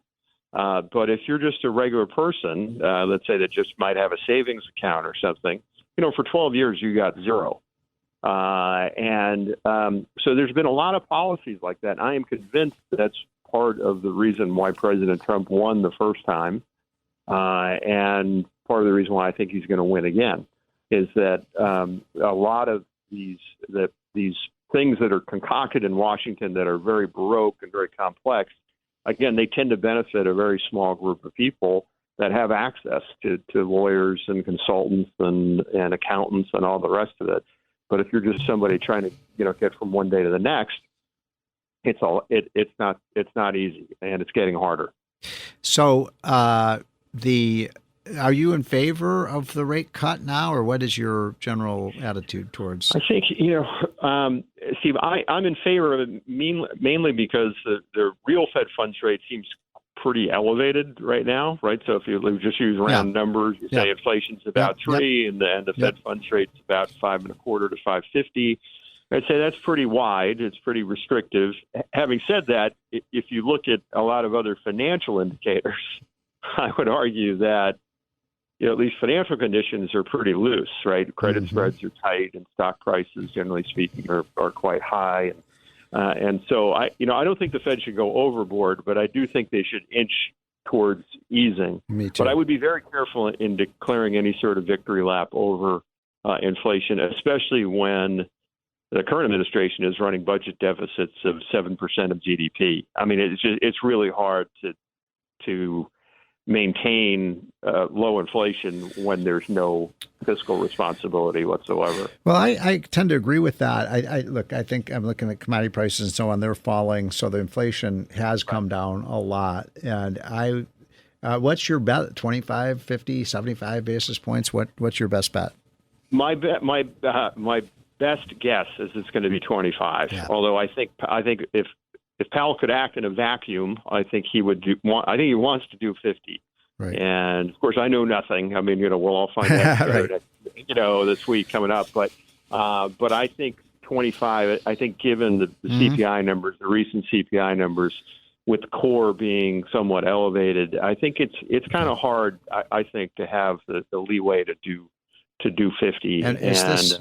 But if you're just a regular person, let's say that just might have a savings account or something, for 12 years, you got zero. So there's been a lot of policies like that. I am convinced that's part of the reason why President Trump won the first time. And part of the reason why I think he's going to win again is that a lot of these things that are concocted in Washington that are very baroque and very complex, again, they tend to benefit a very small group of people that have access to lawyers and consultants and accountants and all the rest of it. But if you're just somebody trying to get from one day to the next, it's not easy, and it's getting harder. So are you in favor of the rate cut now, or what is your general attitude towards? I think, Steve, I'm in favor of it mainly because the real Fed funds rate seems pretty elevated right now, right? So if you just use round numbers, you say inflation's about 3 and the Fed funds rate's about 5.25 to 5.50. I'd say that's pretty wide. It's pretty restrictive. Having said that, if you look at a lot of other financial indicators, I would argue that at least financial conditions are pretty loose, right? Credit spreads are tight, and stock prices, generally speaking, are quite high. And so I don't think the Fed should go overboard, but I do think they should inch towards easing. Me too. But I would be very careful in declaring any sort of victory lap over inflation, especially when the current administration is running budget deficits of 7% of GDP. I mean, it's really hard to maintain low inflation when there's no fiscal responsibility whatsoever. Well, I tend to agree with that. I think I'm looking at commodity prices and so on. They're falling, so the inflation has come down a lot. And what's your bet? 25, 50, 75 basis points? What's your best bet? My best guess is it's going to be 25. Yeah. Although I think if Powell could act in a vacuum, I think he would I think he wants to do 50. Right. And of course, I know nothing. I mean, we'll all find out right. This week coming up. But I think 25. I think given the CPI numbers, the recent CPI numbers, with the core being somewhat elevated, I think it's kind of hard. I think to have the leeway to do 50. And this,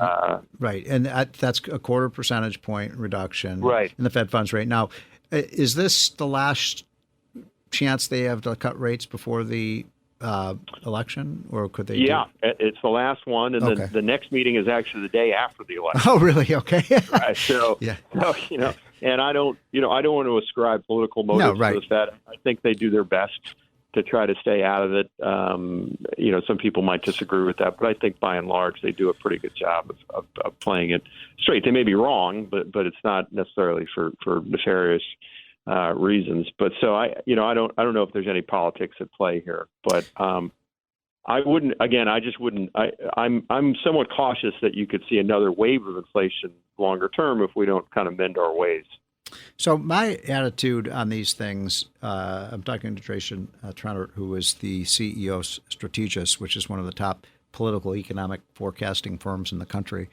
right, and that's a 0.25 percentage point reduction in the Fed funds rate. Now, is this the last chance they have to cut rates before the election, or could they? Yeah, it's the last one, and then the next meeting is actually the day after the election. Oh, really? Okay. Right. So, and I don't want to ascribe political motives to the Fed. I think they do their best to try to stay out of it. Some people might disagree with that, but I think by and large they do a pretty good job of playing it straight. They may be wrong, but it's not necessarily for nefarious reasons. But so I don't know if there's any politics at play here. But I wouldn't. Again, I just wouldn't. I'm somewhat cautious that you could see another wave of inflation longer term if we don't kind of mend our ways. So my attitude on these things, I'm talking to Jason Trennert, who is the CEO of Strategis, which is one of the top political economic forecasting firms in the country.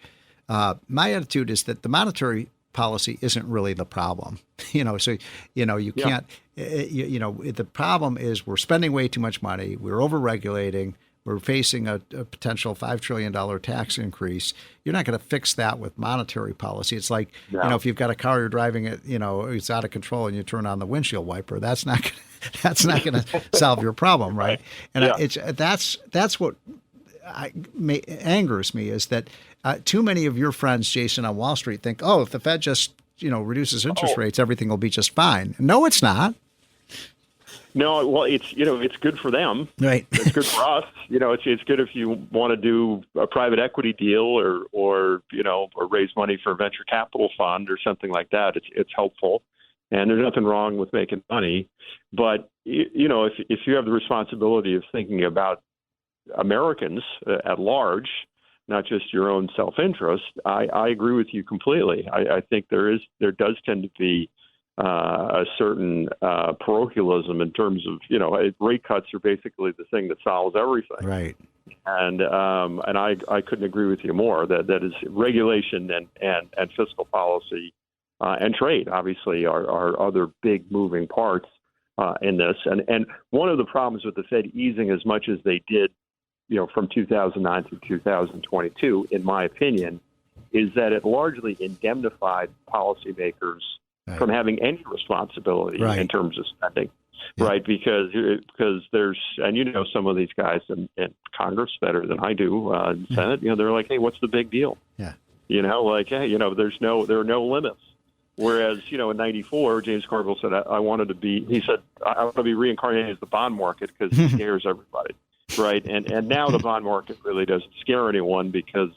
My attitude is that the monetary policy isn't really the problem. You can't, the problem is we're spending way too much money. We're over-regulating. We're facing a potential $5 trillion tax increase. You're not going to fix that with monetary policy. It's like, if you've got a car, you're driving it, it's out of control, and you turn on the windshield wiper. That's not going to solve your problem, right? And that's what angers me, is that too many of your friends, Jason, on Wall Street think, oh, if the Fed just reduces interest rates, everything will be just fine. No, it's not. No, well, it's good for them. Right. It's good for us. It's good if you want to do a private equity deal or raise money for a venture capital fund or something like that. It's helpful, and there's nothing wrong with making money. But if you have the responsibility of thinking about Americans at large, not just your own self-interest, I agree with you completely. I think there does tend to be a certain parochialism in terms of rate cuts are basically the thing that solves everything. Right. And I couldn't agree with you more. That is regulation and fiscal policy and trade obviously are other big moving parts in this. And one of the problems with the Fed easing as much as they did, from 2009 to 2022, in my opinion, is that it largely indemnified policymakers from having any responsibility in terms of spending, right? Because there's, and some of these guys in Congress better than I do, in the Senate, they're like, hey, what's the big deal? Yeah. Hey, there are no limits. Whereas, in '94, James Carville said, I want to be reincarnated as the bond market because it scares everybody, right? And now the bond market really doesn't scare anyone because,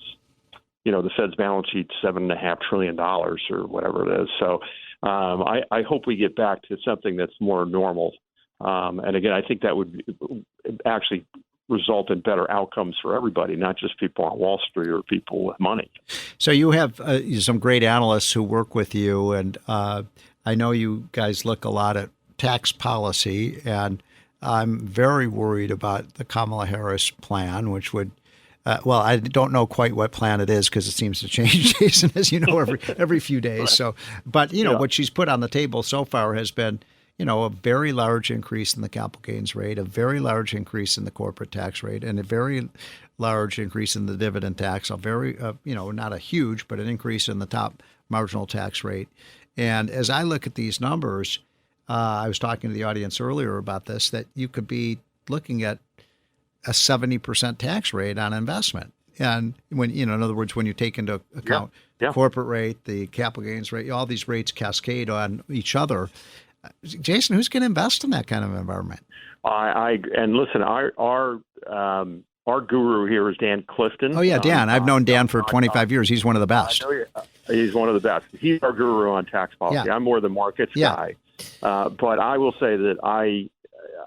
the Fed's balance sheet's $7.5 trillion or whatever it is. So I hope we get back to something that's more normal. And again, I think that would actually result in better outcomes for everybody, not just people on Wall Street or people with money. So you have some great analysts who work with you, and I know you guys look a lot at tax policy, and I'm very worried about the Kamala Harris plan, which would I don't know quite what plan it is because it seems to change, Jason, as you know, every few days. So, but what she's put on the table so far has been, a very large increase in the capital gains rate, a very large increase in the corporate tax rate, and a very large increase in the dividend tax. A very, not a huge, but an increase in the top marginal tax rate. And as I look at these numbers, I was talking to the audience earlier about this, that you could be looking at a 70% tax rate on investment. And when, in other words, when you take into account the corporate rate, the capital gains rate, all these rates cascade on each other. Jason, who's going to invest in that kind of environment? And listen, our guru here is Dan Clifton. Oh yeah, Dan. I've known Dan for 25 years. He's one of the best. He's one of the best. He's our guru on tax policy. Yeah. I'm more the markets guy. But I will say that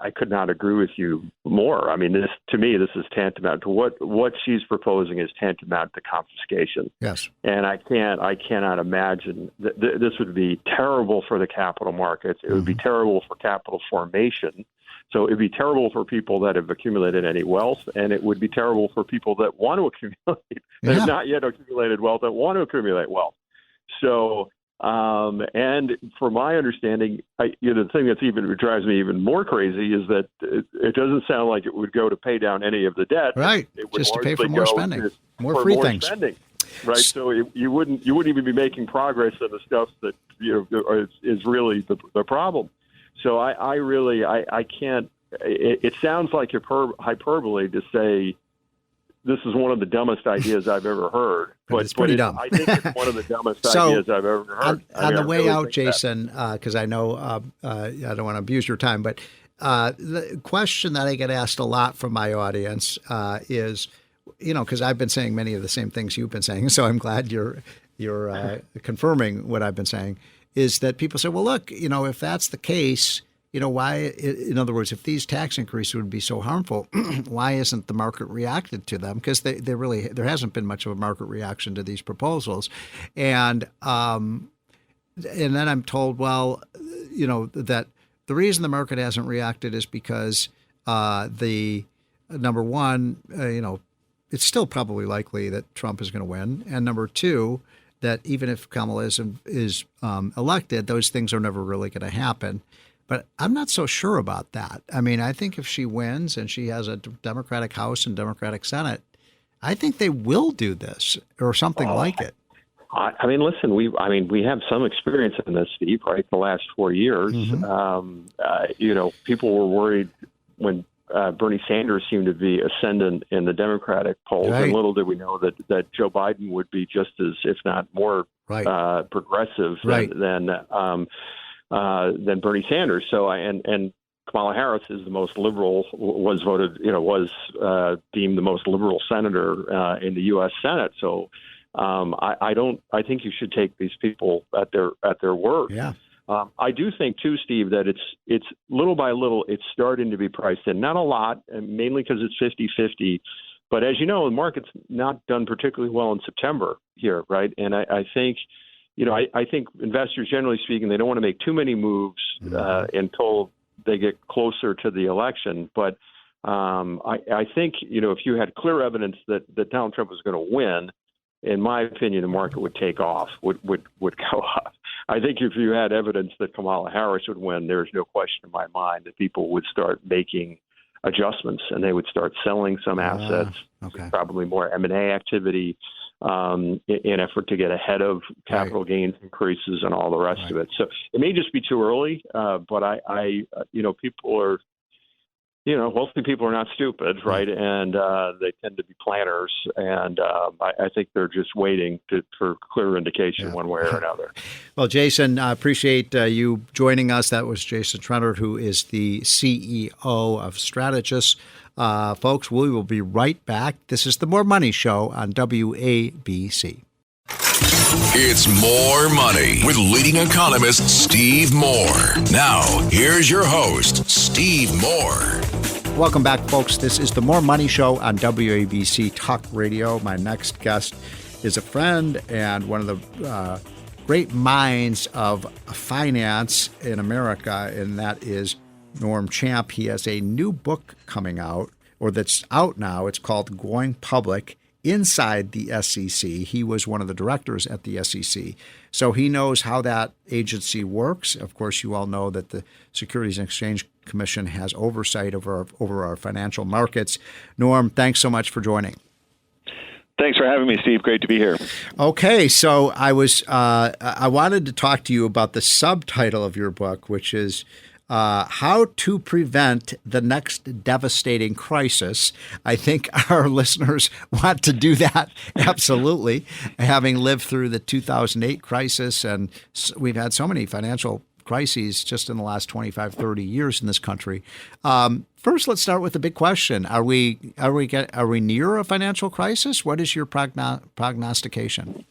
I could not agree with you more. I mean, to me, this is tantamount to what she's proposing is tantamount to confiscation. Yes. And I cannot imagine this would be terrible for the capital markets. It would be terrible for capital formation. So it'd be terrible for people that have accumulated any wealth, and it would be terrible for people that want to accumulate, that have not yet accumulated wealth, that want to accumulate wealth. So, and from my understanding, the thing that's drives me even more crazy is that it doesn't sound like it would go to pay down any of the debt. Right, it would just to pay for more spending, more free things. Spending. Right, so you wouldn't even be making progress on the stuff that is really the problem. So I can't. It sounds like hyperbole to say this is one of the dumbest ideas I've ever heard. But it's pretty dumb. I think it's one of the dumbest ideas I've ever heard. On the way out, Jason, because I know I don't want to abuse your time, but the question that I get asked a lot from my audience is, because I've been saying many of the same things you've been saying, so I'm glad you're confirming what I've been saying, is that people say, well, look, if that's the case, why, in other words, if these tax increases would be so harmful, why isn't the market reacted to them? Because there hasn't been much of a market reaction to these proposals. And then I'm told, well, that the reason the market hasn't reacted is because the number one, it's still probably likely that Trump is going to win. And number two, that even if Kamala is elected, those things are never really going to happen. But I'm not so sure about that. I mean, I think if she wins and she has a Democratic House and Democratic Senate, I think they will do this or something like it. I mean, listen, we have some experience in this, Steve, right? The last 4 years, people were worried when Bernie Sanders seemed to be ascendant in the Democratic polls, Right. and little did we know that Joe Biden would be just as, if not more, progressive than Bernie Sanders. So, and Kamala Harris is the most liberal, was deemed the most liberal senator in the U.S. Senate. So, I think you should take these people at their word. Yeah. I do think too, Steve, that it's little by little it's starting to be priced in. Not a lot, and mainly because it's 50-50. But as you know, the market's not done particularly well in September here, right? And I think, I think investors, generally speaking, they don't want to make too many moves until they get closer to the election. But I think, if you had clear evidence that Donald Trump was going to win, in my opinion, the market would take off, would go up. I think if you had evidence that Kamala Harris would win, there's no question in my mind that people would start making adjustments and they would start selling some assets, probably more M&A activity in effort to get ahead of capital gains increases and all the rest of it. So it may just be too early, but I people are, mostly people are not stupid, right? And they tend to be planners, and I think they're just waiting for clear indication one way or another. Well, Jason, I appreciate you joining us. That was Jason Trennert, who is the CEO of Strategis. Folks, we will be right back. This is the More Money Show on WABC. It's More Money with leading economist Steve Moore. Now, here's your host, Steve Moore. Welcome back, folks. This is the More Money Show on WABC Talk Radio. My next guest is a friend and one of the great minds of finance in America, and that is Norm Champ. He has a new book coming out, or that's out now. It's called Going Public Inside the SEC. He was one of the directors at the SEC, so he knows how that agency works. Of course, you all know that the Securities and Exchange Commission has oversight over our financial markets. Norm, thanks so much for joining. Thanks for having me, Steve. Great to be here. Okay, so I wanted to talk to you about the subtitle of your book, which is How to Prevent the Next Devastating Crisis. I think our listeners want to do that, absolutely, having lived through the 2008 crisis, and we've had so many financial crises just in the last 25, 30 years in this country. First, let's start with the big question. Are we near a financial crisis? What is your prognostication?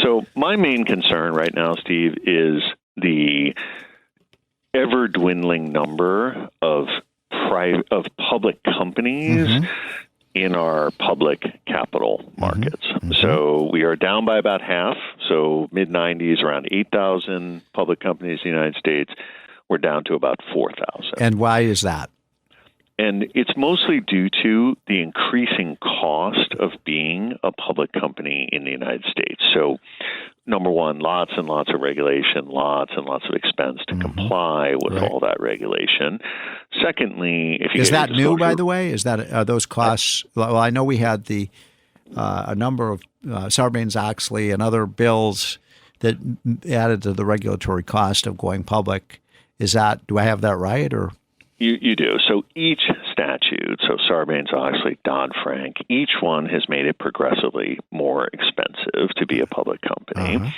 So my main concern right now, Steve, is the ever-dwindling number of public companies in our public capital markets. So we are down by about half. So mid-90s, around 8,000 public companies in the United States. We're down to about 4,000. And why is that? And it's mostly due to the increasing cost of being a public company in the United States. So, number one, lots and lots of regulation, lots and lots of expense to comply with all that regulation. Secondly, if you is that new, by the way? Is that are those costs? Well, I know we had a number of Sarbanes-Oxley and other bills that added to the regulatory cost of going public. Is that? Do I have that right, or? You do. So each statute, so Sarbanes-Oxley, Dodd-Frank, each one has made it progressively more expensive to be a public company.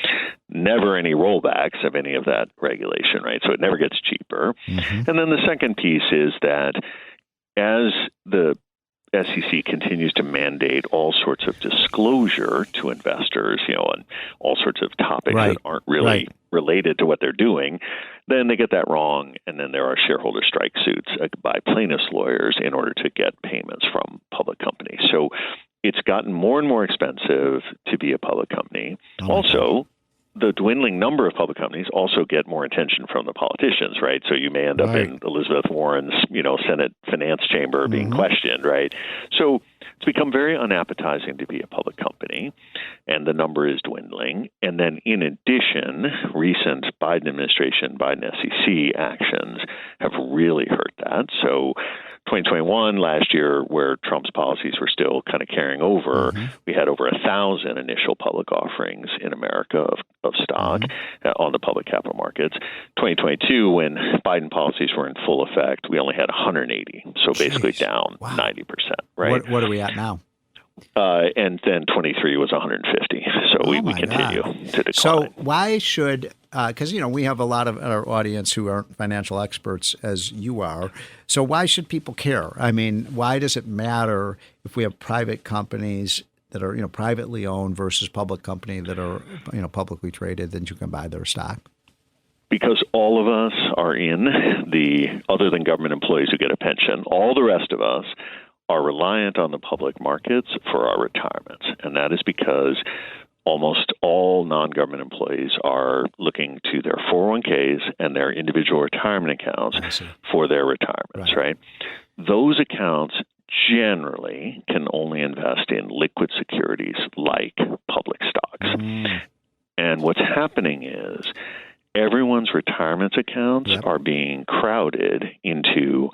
Never any rollbacks of any of that regulation, right? So it never gets cheaper. And then the second piece is that as the SEC continues to mandate all sorts of disclosure to investors, on all sorts of topics that aren't really related to what they're doing, then they get that wrong, and then there are shareholder strike suits by plaintiffs' lawyers in order to get payments from public companies. So it's gotten more and more expensive to be a public company. Also, the dwindling number of public companies also get more attention from the politicians, right? So you may end up in Elizabeth Warren's, Senate finance chamber being questioned, right? So it's become very unappetizing to be a public company, and the number is dwindling. And then in addition, recent Biden administration, Biden SEC actions have really hurt that. So 2021, last year, where Trump's policies were still kind of carrying over, we had over 1,000 initial public offerings in America of stock on the public capital markets. 2022, when Biden policies were in full effect, we only had 180, so basically down 90%. Right? What are we at now? And then 23 was 150. So we continue to decline. So why should, because, we have a lot of our audience who aren't financial experts as you are. So why should people care? I mean, why does it matter if we have private companies that are, privately owned versus public company that are, publicly traded, that you can buy their stock? Because all of us are other than government employees who get a pension, all the rest of us are reliant on the public markets for our retirements. And that is because almost all non-government employees are looking to their 401ks and their individual retirement accounts for their retirements, right? Those accounts generally can only invest in liquid securities like public stocks. And what's happening is everyone's retirement accounts are being crowded into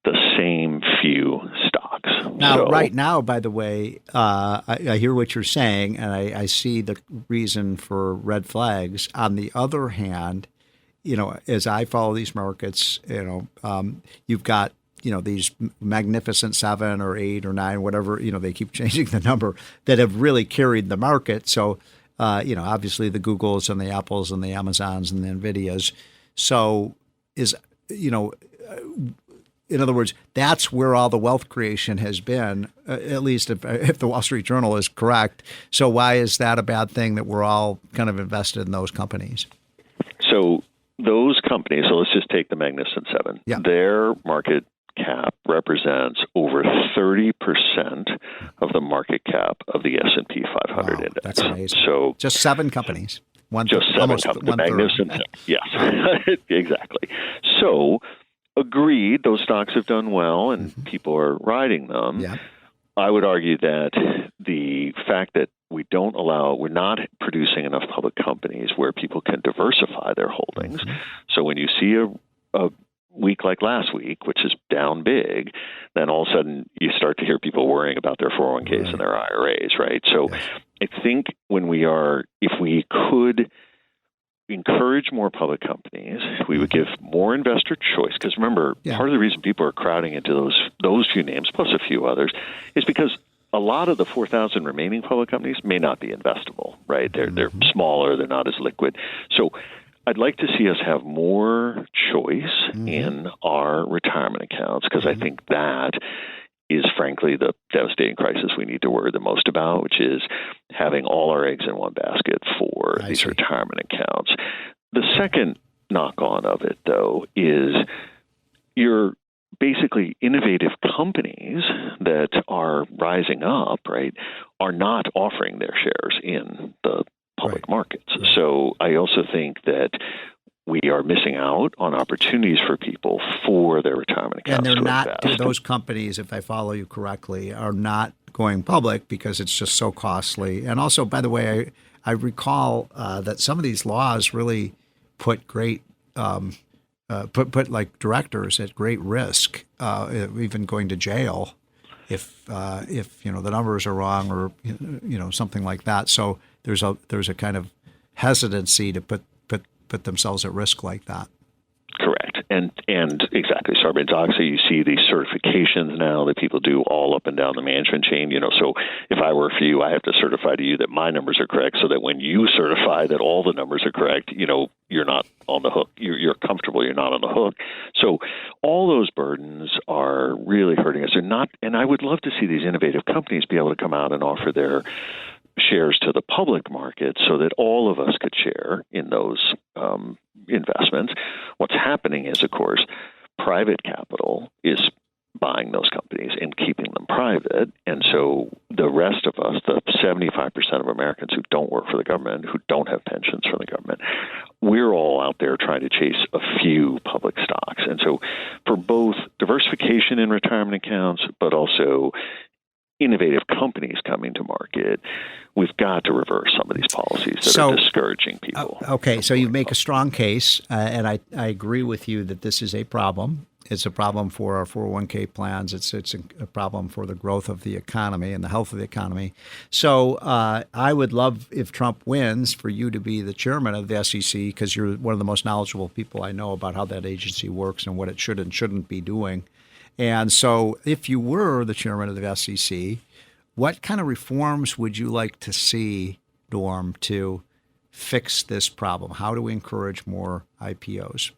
the same few stocks. Now, right now, by the way, I hear what you're saying, and I see the reason for red flags. On the other hand, as I follow these markets, you've got, these magnificent 7 or 8 or 9, whatever, they keep changing the number, that have really carried the market. So, obviously the Googles and the Apples and the Amazons and the Nvidias. So in other words, that's where all the wealth creation has been, at least if the Wall Street Journal is correct. So why is that a bad thing that we're all kind of invested in those companies? So those companies, so let's just take the Magnificent Seven. Yeah. Their market cap represents over 30% of the market cap of the S&P 500 index. That's amazing. So just 7 companies. Just 7 companies. The Magnificent Seven. Yes, exactly. So agreed, those stocks have done well and people are riding them. Yeah. I would argue that the fact that we're not producing enough public companies where people can diversify their holdings. So when you see a week like last week, which is down big, then all of a sudden you start to hear people worrying about their 401ks and their IRAs, right? So I think if we could encourage more public companies, we would give more investor choice. Because remember, part of the reason people are crowding into those few names, plus a few others, is because a lot of the 4,000 remaining public companies may not be investable, right? They're smaller, they're not as liquid. So I'd like to see us have more choice in our retirement accounts, because I think that is frankly the devastating crisis we need to worry the most about, which is having all our eggs in one basket for these retirement accounts. The second knock-on of it, though, is you're basically innovative companies that are rising up, right, are not offering their shares in the public markets. So I also think that we are missing out on opportunities for people for their retirement accounts. And they're not, those companies, if I follow you correctly, are not going public because it's just so costly. And also, by the way, I recall that some of these laws really put great, put like directors at great risk, even going to jail if the numbers are wrong or something like that. So there's a kind of hesitancy to put themselves at risk like that. Correct. And exactly, Sarbanes-Oxley, you see these certifications now that people do all up and down the management chain. So if I work for you, I have to certify to you that my numbers are correct, so that when you certify that all the numbers are correct, you're not on the hook. You're comfortable. You're not on the hook. So all those burdens are really hurting us. And I would love to see these innovative companies be able to come out and offer their shares to the public market so that all of us could share in those investments. What's happening is, of course, private capital is buying those companies and keeping them private. And so the rest of us, the 75% of Americans who don't work for the government, who don't have pensions from the government, we're all out there trying to chase a few public stocks. And so for both diversification in retirement accounts, but also innovative companies coming to market, we've got to reverse some of these policies that are discouraging people. Okay, so you make a strong case, and I agree with you that this is a problem. It's a problem for our 401k plans. It's a problem for the growth of the economy and the health of the economy. So I would love, if Trump wins, for you to be the chairman of the SEC, because you're one of the most knowledgeable people I know about how that agency works and what it should and shouldn't be doing. And so if you were the chairman of the SEC, what kind of reforms would you like to see, Norm, to fix this problem? How do we encourage more IPOs?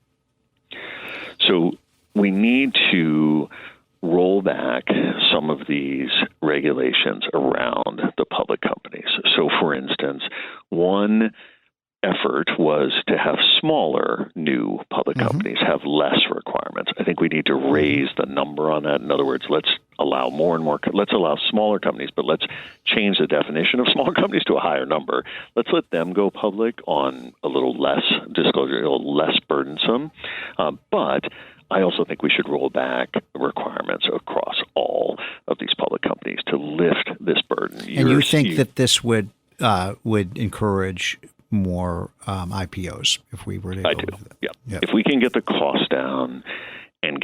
So we need to roll back some of these regulations around the public companies. So, for instance, one effort was to have smaller new public companies have less requirements. I think we need to raise the number on that. In other words, let's allow more and more. Let's allow smaller companies, but let's change the definition of smaller companies to a higher number. Let's let them go public on a little less disclosure, a little less burdensome. But I also think we should roll back requirements across all of these public companies to lift this burden. And you think that this would encourage more IPOs if we were to? I do. Yeah. If we can get the cost down and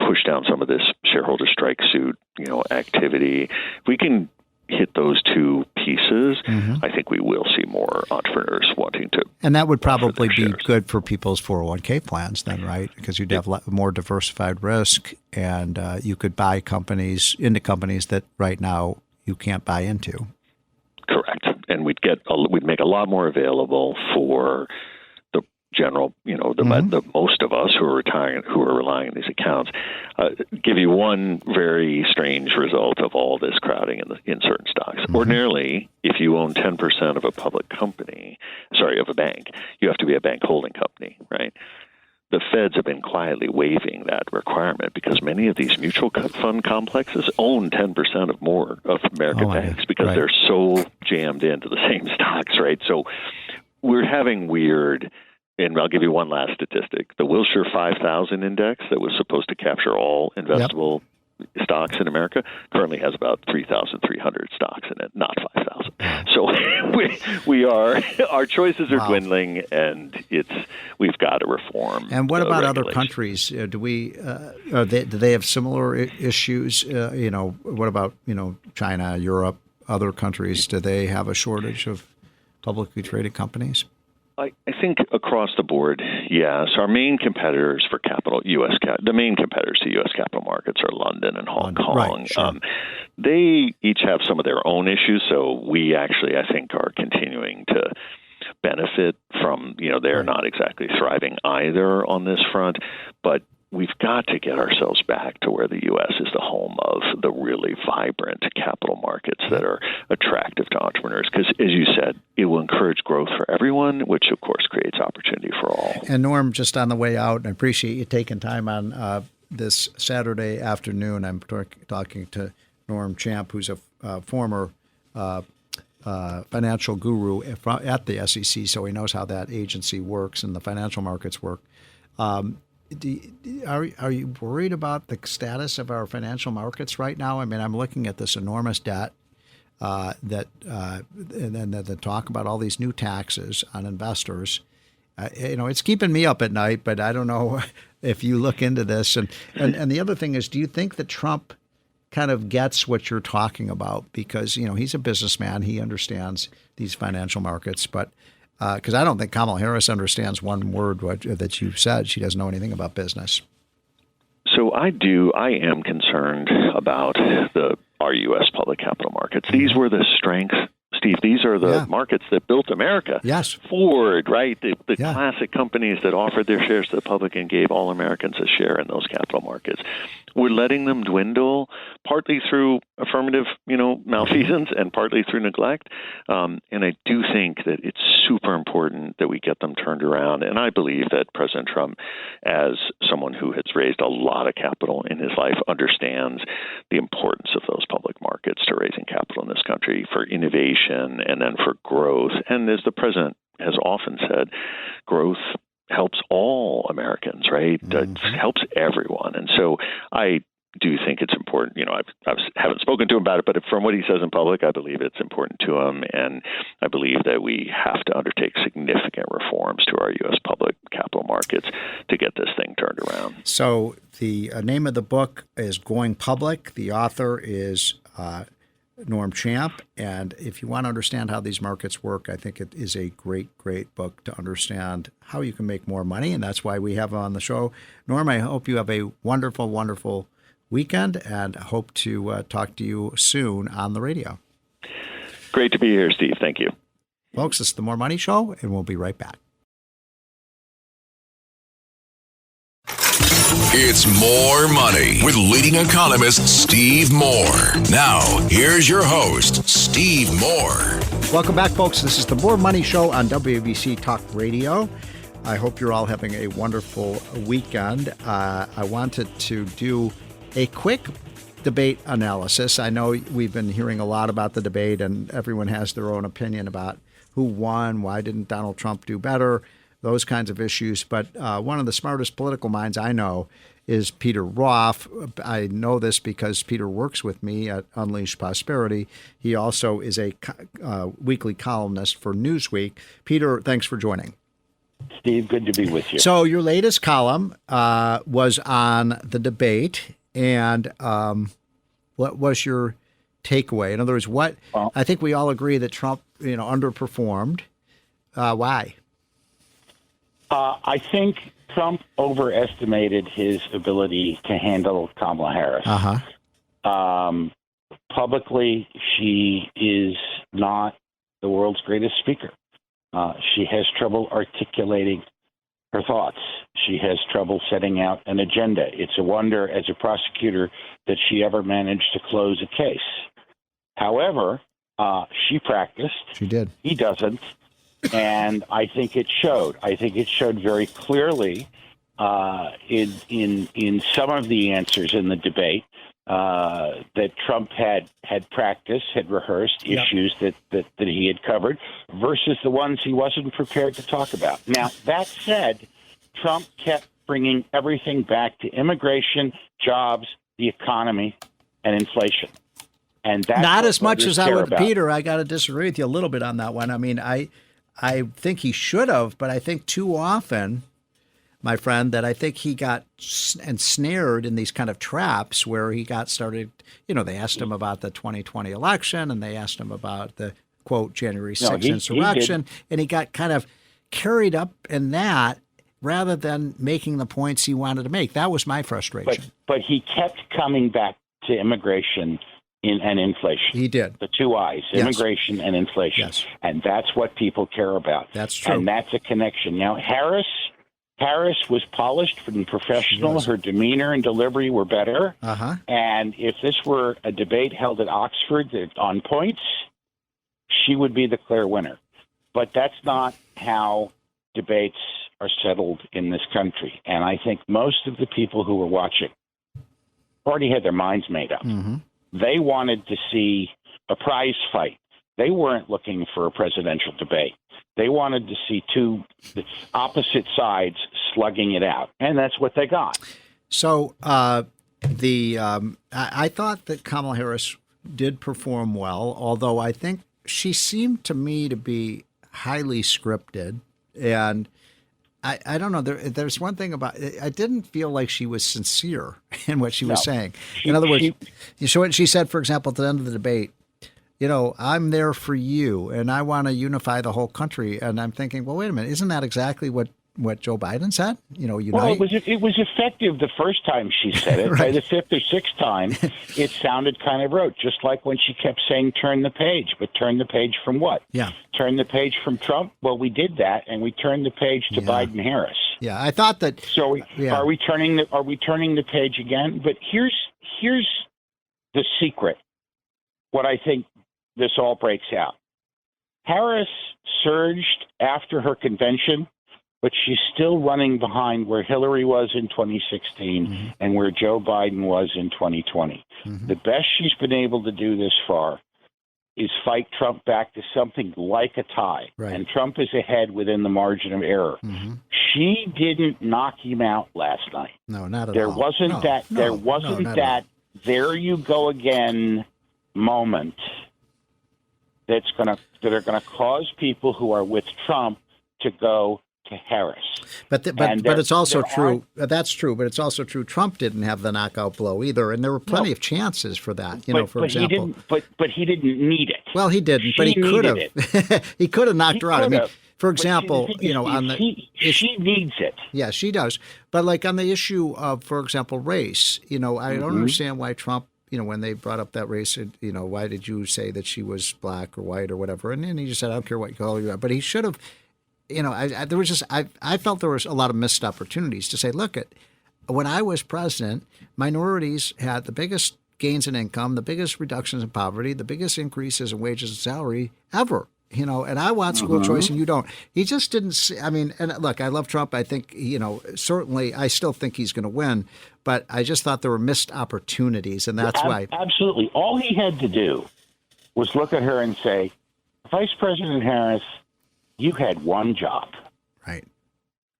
push down some of this shareholder strike suit, activity, if we can hit those two pieces, I think we will see more entrepreneurs wanting to. And that would probably be good for people's 401k plans then, right? Because you'd have more diversified risk, and you could buy into companies that right now you can't buy into. Correct. And we'd make a lot more available for the general, the most of us who are retiring, who are relying on these accounts. Give you one very strange result of all this crowding in certain stocks. Ordinarily, if you own 10% of a public company, of a bank, you have to be a bank holding company, right? The feds have been quietly waiving that requirement because many of these mutual fund complexes own 10% of more of American banks because they're so jammed into the same stocks, right? So we're having weird, and I'll give you one last statistic. The Wilshire 5000 index that was supposed to capture all investable stocks in America currently has about 3,300 stocks in it, not 5,000. So our choices are dwindling, and we've got to reform. And what about other countries? Do they have similar issues? What about China, Europe, other countries? Do they have a shortage of publicly traded companies? I think across the board, yes. Our main competitors for capital, the main competitors to U.S. capital markets are London and Hong Kong. Right, sure. They each have some of their own issues, so we actually, I think, are continuing to benefit from, they're not exactly thriving either on this front, but we've got to get ourselves back to where the U.S. is the home of the really vibrant capital markets that are attractive to entrepreneurs. Because, as you said, it will encourage growth for everyone, which, of course, creates opportunity for all. And, Norm, just on the way out, I appreciate you taking time on this Saturday afternoon. I'm talking to Norm Champ, who's a former financial guru at the SEC, so he knows how that agency works and the financial markets work. Are you worried about the status of our financial markets right now? I mean, I'm looking at this enormous debt and then the talk about all these new taxes on investors. It's keeping me up at night, but I don't know if you look into this. And the other thing is, do you think that Trump kind of gets what you're talking about? Because, he's a businessman. He understands these financial markets, but because I don't think Kamala Harris understands one word that you've said. She doesn't know anything about business. So I am concerned about our U.S. public capital markets. These were the strengths, Steve. These are the markets that built America. Yes. Ford, right? The classic companies that offered their shares to the public and gave all Americans a share in those capital markets. We're letting them dwindle, partly through affirmative, malfeasance and partly through neglect. And I do think that it's super important that we get them turned around. And I believe that President Trump, as someone who has raised a lot of capital in his life, understands the importance of those public markets to raising capital in this country for innovation and then for growth. And as the president has often said, growth helps all Americans, right? It helps everyone. And so I do think it's important. I haven't spoken to him about it, but from what he says in public, I believe it's important to him, and I believe that we have to undertake significant reforms to our U.S. public capital markets to get this thing turned around. So the name of the book is Going Public. The author is Norm Champ. And if you want to understand how these markets work, I think it is a great, great book to understand how you can make more money. And that's why we have him on the show. Norm, I hope you have a wonderful, wonderful weekend, and I hope to talk to you soon on the radio. Great to be here, Steve. Thank you. Folks, this is the More Money Show, and we'll be right back. It's More Money with leading economist Steve Moore. Now, here's your host, Steve Moore. Welcome back, folks. This is the More Money Show on WABC Talk Radio. I hope you're all having a wonderful weekend. I wanted to do a quick debate analysis. I know we've been hearing a lot about the debate, and everyone has their own opinion about who won, why didn't Donald Trump do better, those kinds of issues. But one of the smartest political minds I know is Peter Roth. I know this because Peter works with me at Unleash Prosperity. He also is a weekly columnist for Newsweek. Peter, thanks for joining. Steve, good to be with you. So your latest column was on the debate, and what was your takeaway? In other words, I think we all agree that Trump, underperformed. Why? I think Trump overestimated his ability to handle Kamala Harris. Publicly, she is not the world's greatest speaker. She has trouble articulating her thoughts. She has trouble setting out an agenda. It's a wonder, as a prosecutor, that she ever managed to close a case. However, she practiced. She did. He doesn't. And I think it showed. I think it showed very clearly in some of the answers in the debate that Trump had practiced, had rehearsed issues that he had covered versus the ones he wasn't prepared to talk about. Now, that said, Trump kept bringing everything back to immigration, jobs, the economy, and inflation. And that's not as much as I would, about. Peter. I got to disagree with you a little bit on that one. I mean, I think he should have, but I think too often, my friend, that I think he got ensnared in these kind of traps where he got started. They asked him about the 2020 election, and they asked him about the, quote, January 6th insurrection, and he got kind of carried up in that rather than making the points he wanted to make. That was my frustration. But he kept coming back to immigration and inflation. He did. The two I's, immigration and inflation. Yes. And that's what people care about. That's true. And that's a connection. Now, Harris was polished and professional. Her demeanor and delivery were better. And if this were a debate held at Oxford on points, she would be the clear winner. But that's not how debates are settled in this country. And I think most of the people who were watching already had their minds made up. They wanted to see a prize fight. They weren't looking for a presidential debate. They wanted to see two opposite sides slugging it out, and that's what they got. So I thought that Kamala Harris did perform well, although I think she seemed to me to be highly scripted, and I don't know. There's one thing about it. I didn't feel like she was sincere in what she was saying. In other words, she said, for example, at the end of the debate, I'm there for you, and I want to unify the whole country. And I'm thinking, well, wait a minute, isn't that exactly what Joe Biden said? Unite. Well, it was effective the first time she said it. Right. By the fifth or sixth time, it sounded kind of rote, just like when she kept saying, turn the page. But turn the page from what? Yeah. Turn the page from Trump? Well, we did that, and we turned the page to Biden-Harris. Yeah, I thought that. So are we turning the page again? But here's the secret. What I think this all breaks out. Harris surged after her convention, but she's still running behind where Hillary was in 2016 and where Joe Biden was in 2020. The best she's been able to do this far is fight Trump back to something like a tie. Right. And Trump is ahead within the margin of error. She didn't knock him out last night. No, not at there all. Wasn't that there you go again moment that are going to cause people who are with Trump to go to Harris. But it's also true. That's true. But it's also true. Trump didn't have the knockout blow either, and there were plenty of chances for that. For example, he didn't need it. Well, he didn't. But he could have. He could have knocked her out. I mean, for example, she needs it. Yeah, she does. But like on the issue of, for example, race, I don't understand why Trump. When they brought up that race, why did you say that she was black or white or whatever? And then he just said, I don't care what color you are. But he should have. I felt there was a lot of missed opportunities to say, look, when I was president, minorities had the biggest gains in income, the biggest reductions in poverty, the biggest increases in wages and salary ever. And I want school choice and you don't. He just didn't see. I mean, and look, I love Trump. I think, certainly I still think he's going to win. But I just thought there were missed opportunities. And that's why. Absolutely. All he had to do was look at her and say, Vice President Harris, you had one job. Right.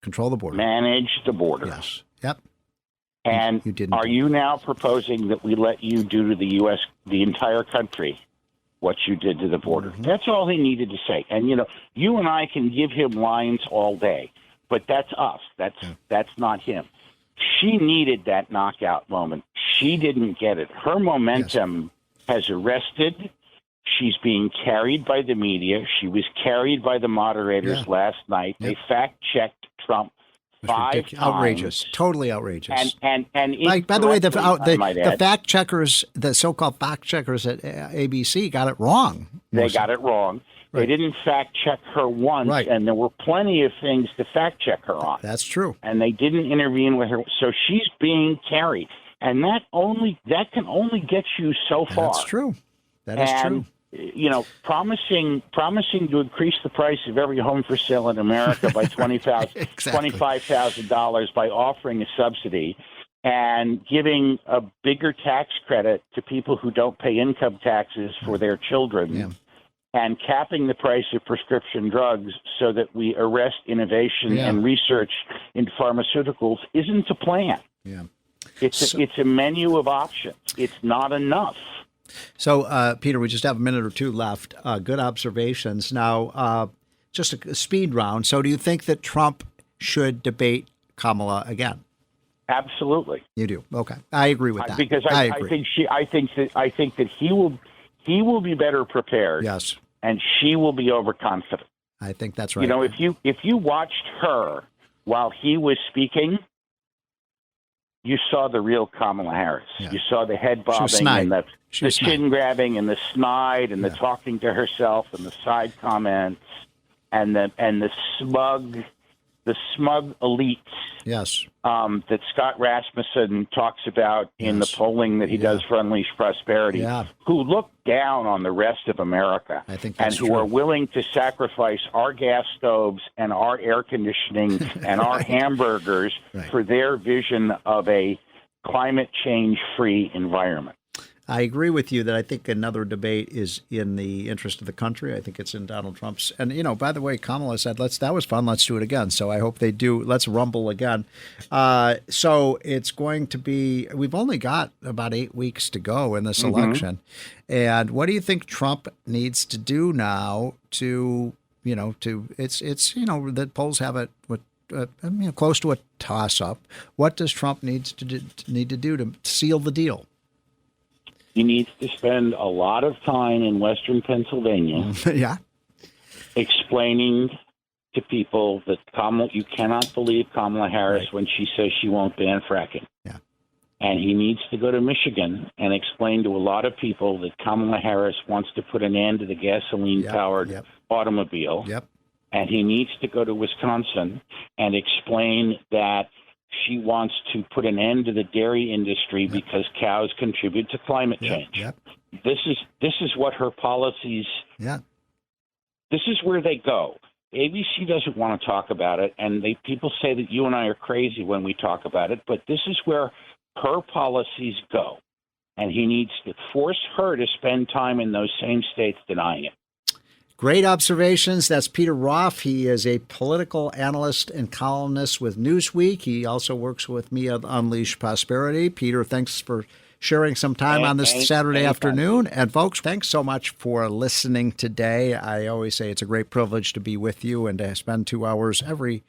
Control the border. Manage the border. Yes. Yep. And you didn't. Are you now proposing that we let you do to the U.S., the entire country, what you did to the border? Mm-hmm. That's all he needed to say. And, you and I can give him lines all day, but that's us. That's not him. She needed that knockout moment. She didn't get it. Her momentum has arrested. She's being carried by the media. She was carried by the moderators last night. They fact-checked Trump 5 times. Outrageous. Totally outrageous. And like, by the way, the fact checkers, the so-called fact checkers at ABC got it wrong. They got it wrong. Right. They didn't fact-check her once, and there were plenty of things to fact-check her on. That's true. And they didn't intervene with her. So she's being carried. And that can only get you so far. That's true. That is true. Promising to increase the price of every home for sale in America by $25,000 by offering a subsidy and giving a bigger tax credit to people who don't pay income taxes for their children and capping the price of prescription drugs so that we arrest innovation and research in pharmaceuticals isn't a plan. Yeah. It's a menu of options. It's not enough. So, Peter, we just have a minute or two left. Good observations. Now, just a speed round. So do you think that Trump should debate Kamala again? Absolutely. You do? Okay. I agree with that. Because I think that he will be better prepared. Yes. And she will be overconfident. I think that's right. If you watched her while he was speaking, you saw the real Kamala Harris. Yeah. You saw the head bobbing and the chin grabbing and the snide and the talking to herself and the side comments and the smug elites. Yes. That Scott Rasmussen talks about in the polling that he does for Unleash Prosperity, who look down on the rest of America and who are willing to sacrifice our gas stoves and our air conditioning and our hamburgers for their vision of a climate change-free environment. I agree with you that I think another debate is in the interest of the country. I think it's in Donald Trump's. And, by the way, Kamala said, that was fun. Let's do it again. So I hope they do. Let's rumble again. So it's going to be, we've only got about 8 weeks to go in this election. And what do you think Trump needs to do now to, the polls have it with, close to a toss up. What does Trump need to do to seal the deal? He needs to spend a lot of time in Western Pennsylvania explaining to people that you cannot believe Kamala Harris when she says she won't ban fracking. Yeah. And he needs to go to Michigan and explain to a lot of people that Kamala Harris wants to put an end to the gasoline-powered automobile. Yep. And he needs to go to Wisconsin and explain that she wants to put an end to the dairy industry because cows contribute to climate change. This is what her policies. This is where they go. ABC doesn't want to talk about it, and people say that you and I are crazy when we talk about it. But this is where her policies go, and he needs to force her to spend time in those same states denying it. Great observations. That's Peter Roth. He is a political analyst and columnist with Newsweek. He also works with me at Unleash Prosperity. Peter, thanks for sharing some time on this Saturday anytime. afternoon. And folks, thanks so much for listening today. I always say it's a great privilege to be with you and to spend 2 hours every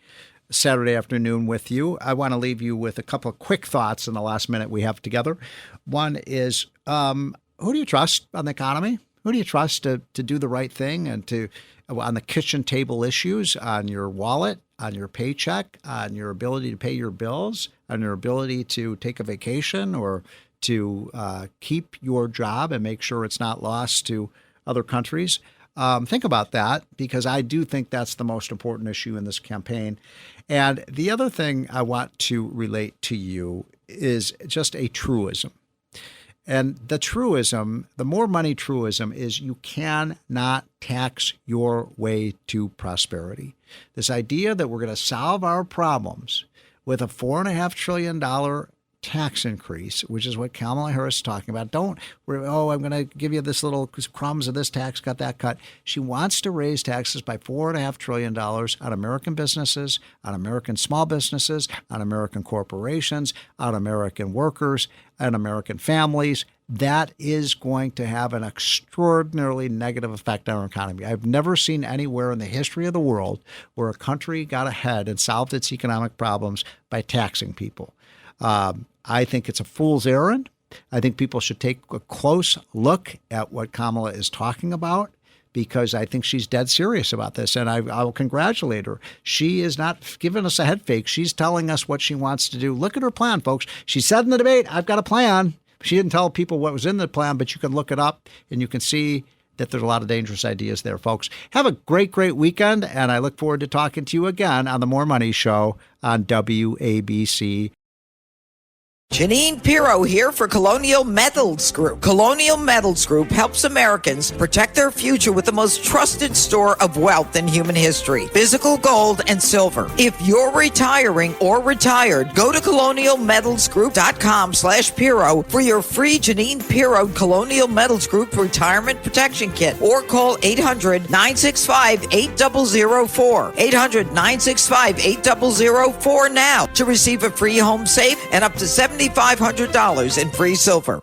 Saturday afternoon with you. I want to leave you with a couple of quick thoughts in the last minute we have together. One is, who do you trust on the economy? Who do you trust to do the right thing and to on the kitchen table issues, on your wallet, on your paycheck, on your ability to pay your bills, on your ability to take a vacation or to keep your job and make sure it's not lost to other countries? Think about that, because I do think that's the most important issue in this campaign. And the other thing I want to relate to you is just a truism. And the truism, the more money truism, is you cannot tax your way to prosperity. This idea that we're going to solve our problems with a $4.5 trillion tax increase, which is what Kamala Harris is talking about. I'm going to give you this little crumbs of this tax cut, that cut. She wants to raise taxes by $4.5 trillion on American businesses, on American small businesses, on American corporations, on American workers, and American families. That is going to have an extraordinarily negative effect on our economy. I've never seen anywhere in the history of the world where a country got ahead and solved its economic problems by taxing people. I think it's a fool's errand. I think people should take a close look at what Kamala is talking about, because I think she's dead serious about this, and I will congratulate her. She is not giving us a head fake. She's telling us what she wants to do. Look at her plan, folks. She said in the debate, I've got a plan. She didn't tell people what was in the plan, but you can look it up, and you can see that there's a lot of dangerous ideas there, folks. Have a great, great weekend, and I look forward to talking to you again on the More Money Show on WABC. Janine Pirro here for Colonial Metals Group. Colonial Metals Group helps Americans protect their future with the most trusted store of wealth in human history, physical gold and silver. If you're retiring or retired, go to colonialmetalsgroup.com/Pirro for your free Janine Pirro Colonial Metals Group Retirement Protection Kit, or call 800-965-8004. 800-965-8004 now to receive a free home safe and up to $7,500 in free silver.